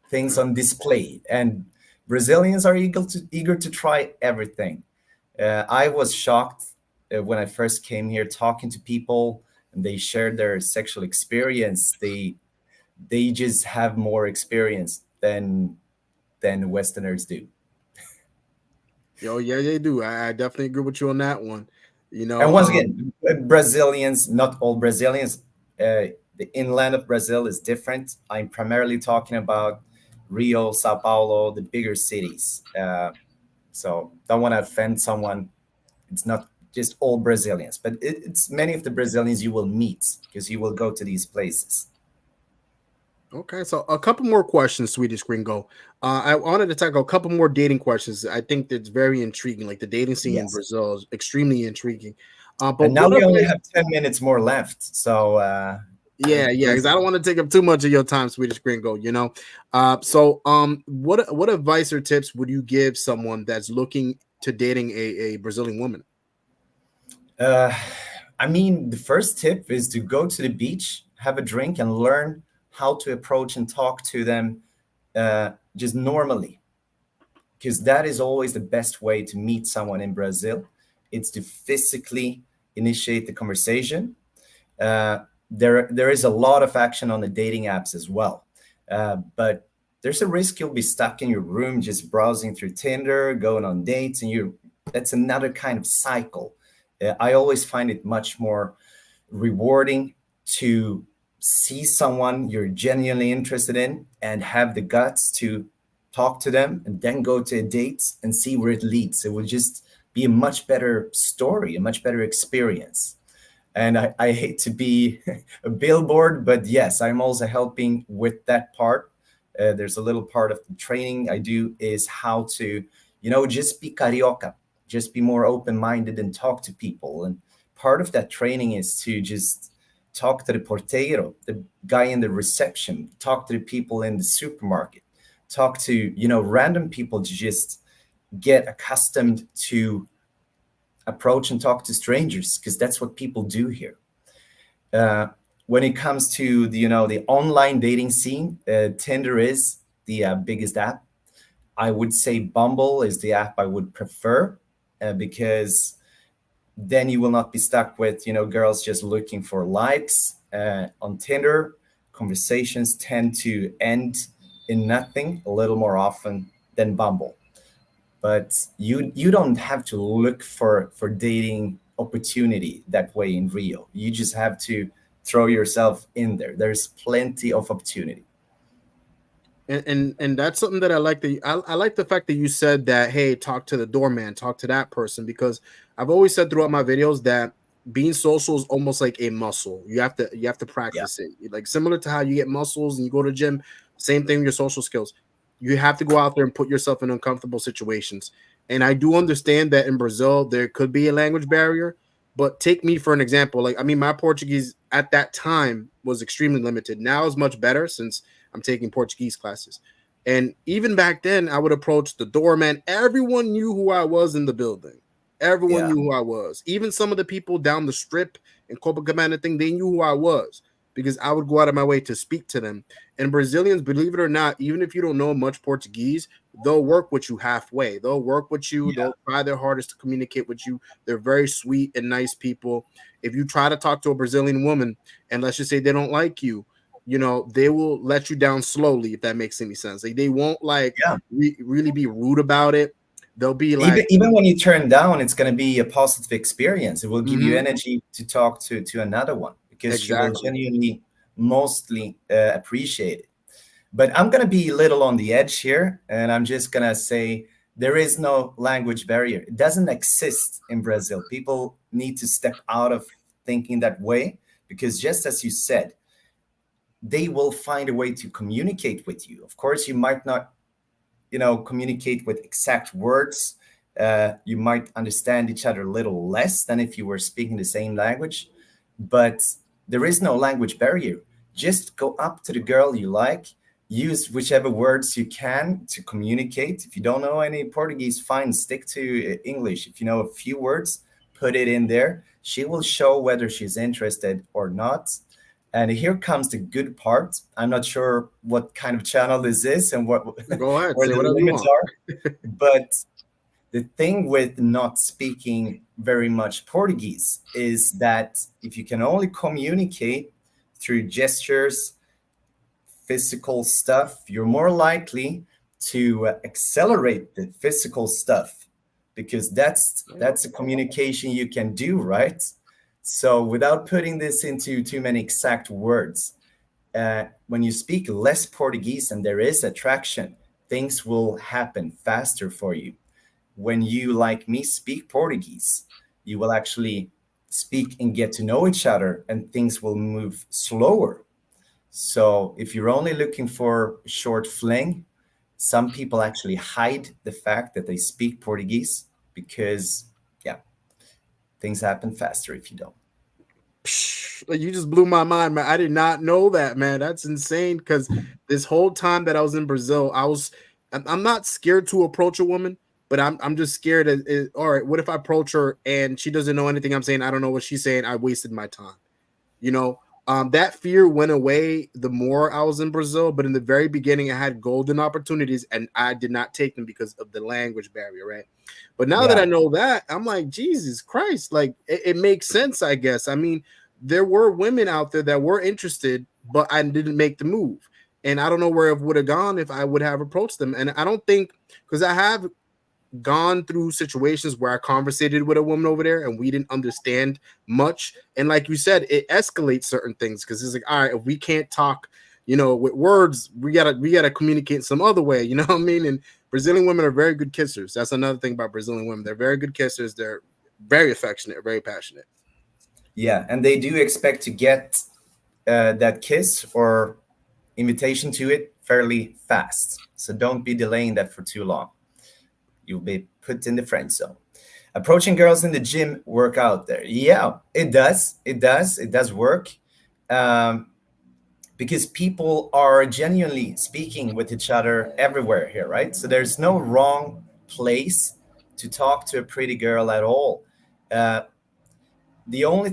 things on display, and Brazilians are eager to try everything. I was shocked when I first came here, talking to people, and they shared their sexual experience. They just have more experience than Westerners do. Yo, yeah, they do. I definitely agree with you on that one. And once again, Brazilians, not all Brazilians. The inland of Brazil is different. I'm primarily talking about Rio, Sao Paulo, the bigger cities. So don't want to offend someone. It's not just all Brazilians, but it's many of the Brazilians you will meet because you will go to these places. Okay, so a couple more questions, Swedish Gringo. I wanted to tackle a couple more dating questions. I think that's very intriguing. Like the dating scene in Brazil is extremely intriguing. But and now we only have 10 minutes more left. So Yeah, because I don't want to take up too much of your time, Swedish Gringo. What advice or tips would you give someone that's looking to dating a Brazilian woman? I mean, the first tip is to go to the beach, have a drink, and learn how to approach and talk to them just normally, because that is always the best way to meet someone in Brazil. It's to physically initiate the conversation. There is a lot of action on the dating apps as well, but there's a risk you'll be stuck in your room just browsing through Tinder, going on dates, and that's another kind of cycle. I always find it much more rewarding to see someone you're genuinely interested in and have the guts to talk to them and then go to a date and see where it leads. It will just be a much better story, a much better experience. And I hate to be a billboard, but yes, I'm also helping with that part. There's a little part of the training I do is how to, just be carioca, just be more open-minded and talk to people. And part of that training is to just talk to the porteiro, the guy in the reception, talk to the people in the supermarket, talk to, random people to just get accustomed to approach and talk to strangers, because that's what people do here. When it comes to the online dating scene, Tinder is the biggest app. I would say Bumble is the app I would prefer, because then you will not be stuck with girls just looking for likes. On Tinder, conversations tend to end in nothing a little more often than Bumble. But you don't have to look for dating opportunity that way in Rio. You just have to throw yourself in there. There's plenty of opportunity. And that's something that I like. I like the fact that you said that, hey, talk to the doorman, talk to that person, because I've always said throughout my videos that being social is almost like a muscle. You have to practice it. Like similar to how you get muscles and you go to the gym, same thing with your social skills. You have to go out there and put yourself in uncomfortable situations. And I do understand that in Brazil there could be a language barrier, but take me for an example. Like, I mean, my Portuguese at that time was extremely limited. Now it's much better since I'm taking Portuguese classes. And even back then, I would approach the doorman. Everyone knew who I was in the building. Everyone knew who I was. Even some of the people down the strip in Copacabana thing, they knew who I was because I would go out of my way to speak to them. And Brazilians, believe it or not, even if you don't know much Portuguese, they'll work with you halfway. They'll work with you. They'll try their hardest to communicate with you. They're very sweet and nice people. If you try to talk to a Brazilian woman and let's just say they don't like you, they will let you down slowly, if that makes any sense. Like, they won't really be rude about it. They'll be like, even when you turn down, it's going to be a positive experience. It will give you energy to talk to another one, because she will genuinely mostly appreciate it. But I'm going to be a little on the edge here, and I'm just going to say there is no language barrier. It doesn't exist in Brazil. People need to step out of thinking that way, because just as you said, they will find a way to communicate with you. Of course, you might not, communicate with exact words. You might understand each other a little less than if you were speaking the same language, but there is no language barrier. Just go up to the girl you like, use whichever words you can to communicate. If you don't know any Portuguese, fine, stick to English. If you know a few words, put it in there. She will show whether she's interested or not. And here comes the good part. I'm not sure what kind of channel this is and what go ahead, where say the limits are. But the thing with not speaking very much Portuguese is that if you can only communicate through gestures, physical stuff, you're more likely to accelerate the physical stuff, because that's a communication you can do, right? So without putting this into too many exact words, when you speak less Portuguese and there is attraction, things will happen faster for you. When you, like me, speak Portuguese, you will actually speak and get to know each other, and things will move slower. So if you're only looking for short fling, some people actually hide the fact that they speak Portuguese, because things happen faster if you don't. Like, you just blew my mind, man. I did not know that, man. That's insane. Because this whole time that I was in Brazil, I'm not scared to approach a woman, but I'm just scared. All right, what if I approach her and she doesn't know anything I'm saying? I don't know what she's saying. I wasted my time. You know, that fear went away the more I was in Brazil. But in the very beginning, I had golden opportunities and I did not take them because of the language barrier, right? But now that I know that, I'm like, Jesus Christ, like it makes sense, I guess. I mean, there were women out there that were interested, but I didn't make the move. And I don't know where it would have gone if I would have approached them. And I don't think, because I have gone through situations where I conversated with a woman over there and we didn't understand much. And like you said, it escalates certain things because it's like, all right, if we can't talk, with words, we gotta communicate some other way. You know what I mean? And Brazilian women are very good kissers. That's another thing about Brazilian women. They're very good kissers. They're very affectionate, very passionate. Yeah, and they do expect to get that kiss or invitation to it fairly fast. So don't be delaying that for too long. You'll be put in the friend zone. Approaching girls in the gym work out there. Yeah, it does. It does work. Because people are genuinely speaking with each other everywhere here, right? So there's no wrong place to talk to a pretty girl at all. The only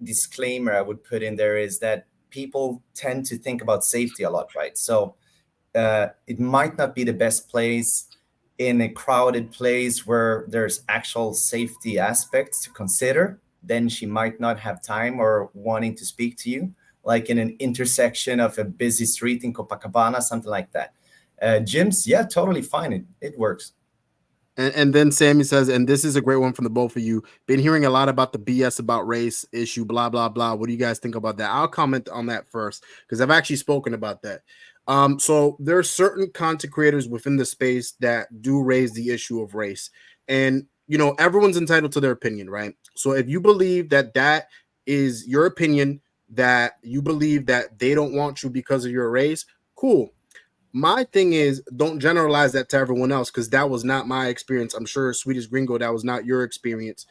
disclaimer I would put in there is that people tend to think about safety a lot, right? So it might not be the best place in a crowded place where there's actual safety aspects to consider. Then she might not have time or wanting to speak to you, like in an intersection of a busy street in Copacabana, something like that. Gyms, yeah, totally fine. It works. And then Sammy says, and this is a great one from the both of you. Been hearing a lot about the BS about race issue, blah, blah, blah. What do you guys think about that? I'll comment on that first because I've actually spoken about that. So there are certain content creators within the space that do raise the issue of race. And, everyone's entitled to their opinion, right? So if you believe that that is your opinion, that you believe that they don't want you because of your race, cool. My thing is, don't generalize that to everyone else because that was not my experience. I'm sure Swedish Gringo, that was not your experience.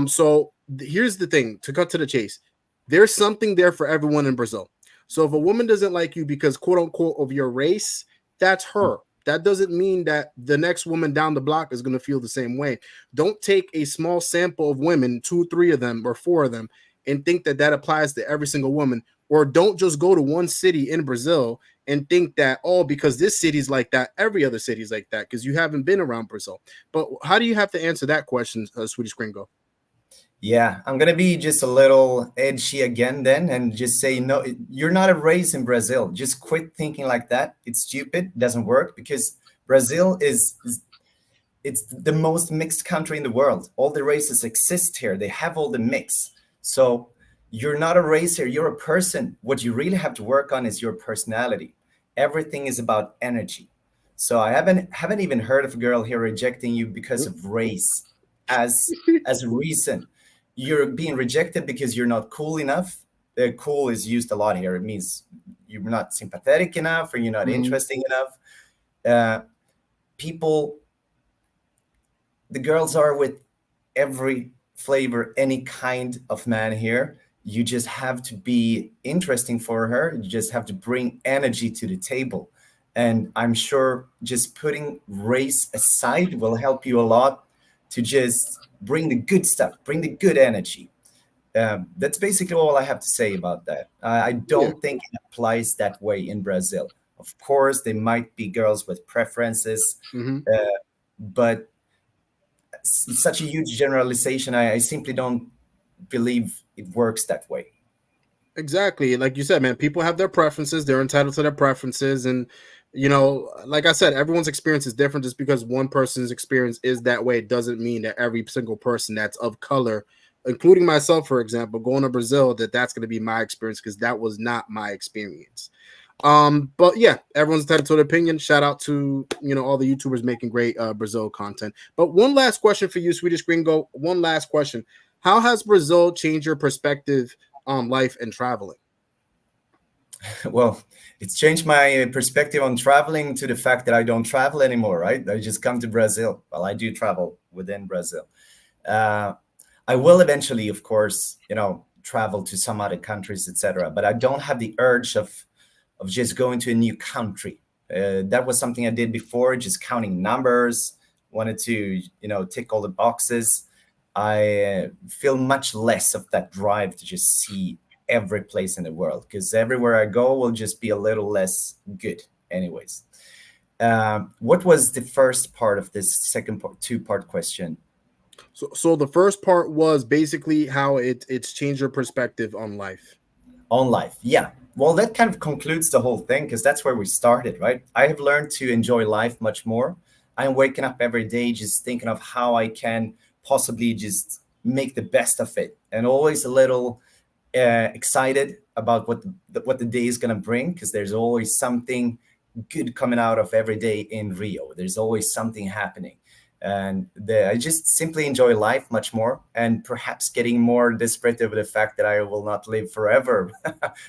So here's the thing, to cut to the chase. There's something there for everyone in Brazil. So if a woman doesn't like you because, quote unquote, of your race, that's her. That doesn't mean that the next woman down the block is going to feel the same way. Don't take a small sample of women, 2, 3 of them, or 4 of them, and think that that applies to every single woman. Or don't just go to one city in Brazil and think that, because this city's like that, every other city's like that, because you haven't been around Brazil. But how do you have to answer that question, Swedish Gringo? Yeah, I'm going to be just a little edgy again then and just say, no, you're not a race in Brazil. Just quit thinking like that. It's stupid. It doesn't work because Brazil it's the most mixed country in the world. All the races exist here. They have all the mix. So you're not a race here. You're a person. What you really have to work on is your personality. Everything is about energy. So I haven't even heard of a girl here rejecting you because of race as a reason. You're being rejected because you're not cool enough. Cool is used a lot here. It means you're not sympathetic enough or you're not interesting enough. The girls are with every flavor, any kind of man here. You just have to be interesting for her. You just have to bring energy to the table. And I'm sure just putting race aside will help you a lot to just bring the good stuff, bring the good energy. That's basically all I have to say about that. I don't think it applies that way in Brazil. Of course, there might be girls with preferences, but such a huge generalization, I simply don't believe it works that way. Exactly. Like you said, man, people have their preferences. They're entitled to their preferences. And, like I said, everyone's experience is different. Just because one person's experience is that way, it doesn't mean that every single person that's of color, including myself, for example, going to Brazil, that's going to be my experience because that was not my experience. But yeah, everyone's entitled to their opinion. Shout out to, all the YouTubers making great Brazil content. But one last question for you, Swedish Gringo. One last question. How has Brazil changed your perspective on life and traveling? Well, it's changed my perspective on traveling to the fact that I don't travel anymore, right? I just come to Brazil. Well, I do travel within Brazil. I will eventually, of course, travel to some other countries, etc. But I don't have the urge of just going to a new country. That was something I did before, just counting numbers, wanted to, tick all the boxes. I feel much less of that drive to just see every place in the world, because everywhere I go will just be a little less good anyways. What was the first part of this second part, two-part question? So the first part was basically how it's changed your perspective on life. On life, yeah. Well, that kind of concludes the whole thing, because that's where we started, right? I have learned to enjoy life much more. I'm waking up every day just thinking of how I can possibly just make the best of it, and always a little excited about what the day is going to bring, because there's always something good coming out of every day in Rio. There's always something happening. And I just simply enjoy life much more, and perhaps getting more desperate over the fact that I will not live forever,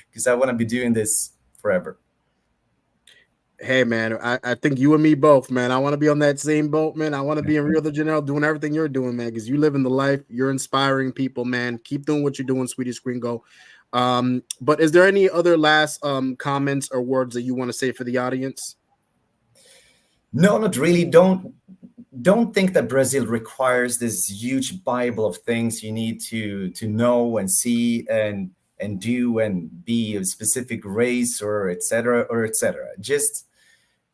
because I want to be doing this forever. Hey, man, I think you and me both, man. I want to be on that same boat, man. I want to be in Rio de Janeiro doing everything you're doing, man, because you live in the life. You're inspiring people, man. Keep doing what you're doing, Swedish Gringo. But is there any other last comments or words that you want to say for the audience? No, not really. Don't think that Brazil requires this huge Bible of things you need to know and see and do and be a specific race or etc. Just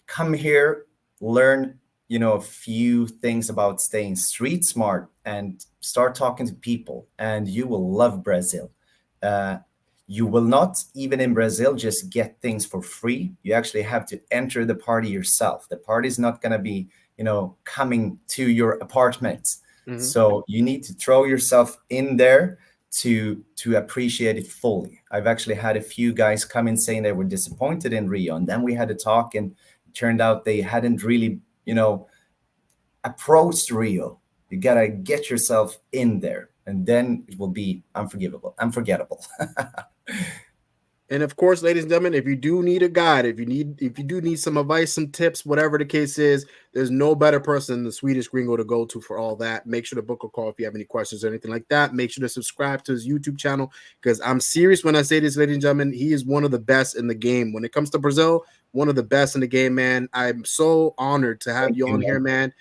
come here, learn a few things about staying street smart, and start talking to people, and you will love Brazil. You will not, even in Brazil, just get things for free. You actually have to enter the party yourself. The party is not going to be coming to your apartment. Mm-hmm. So you need to throw yourself in there to appreciate it fully. I've actually had a few guys come in saying they were disappointed in Rio, and then we had a talk, and it turned out they hadn't really approached Rio. You gotta get yourself in there, and then it will be unforgettable. And of course, ladies and gentlemen, if you do need a guide, if you do need some advice, some tips, whatever the case is, there's no better person than the Swedish Gringo to go to for all that. Make sure to book a call if you have any questions or anything like that. Make sure to subscribe to his YouTube channel, because I'm serious when I say this, ladies and gentlemen. He is one of the best in the game. When it comes to Brazil, one of the best in the game, man. I'm so honored to have you on here, man.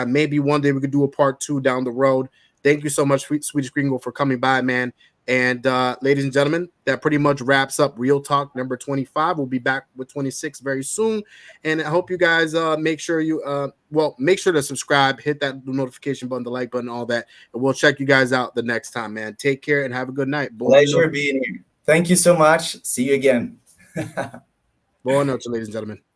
Maybe one day we could do a part 2 down the road. Thank you so much, Swedish Gringo, for coming by, man. And ladies and gentlemen, that pretty much wraps up Real Talk number 25. We'll be back with 26 very soon. And I hope you guys make sure to subscribe, hit that notification button, the like button, all that. And we'll check you guys out the next time, man. Take care and have a good night. Pleasure being here. Thank you so much. See you again. Boa noite, ladies and gentlemen.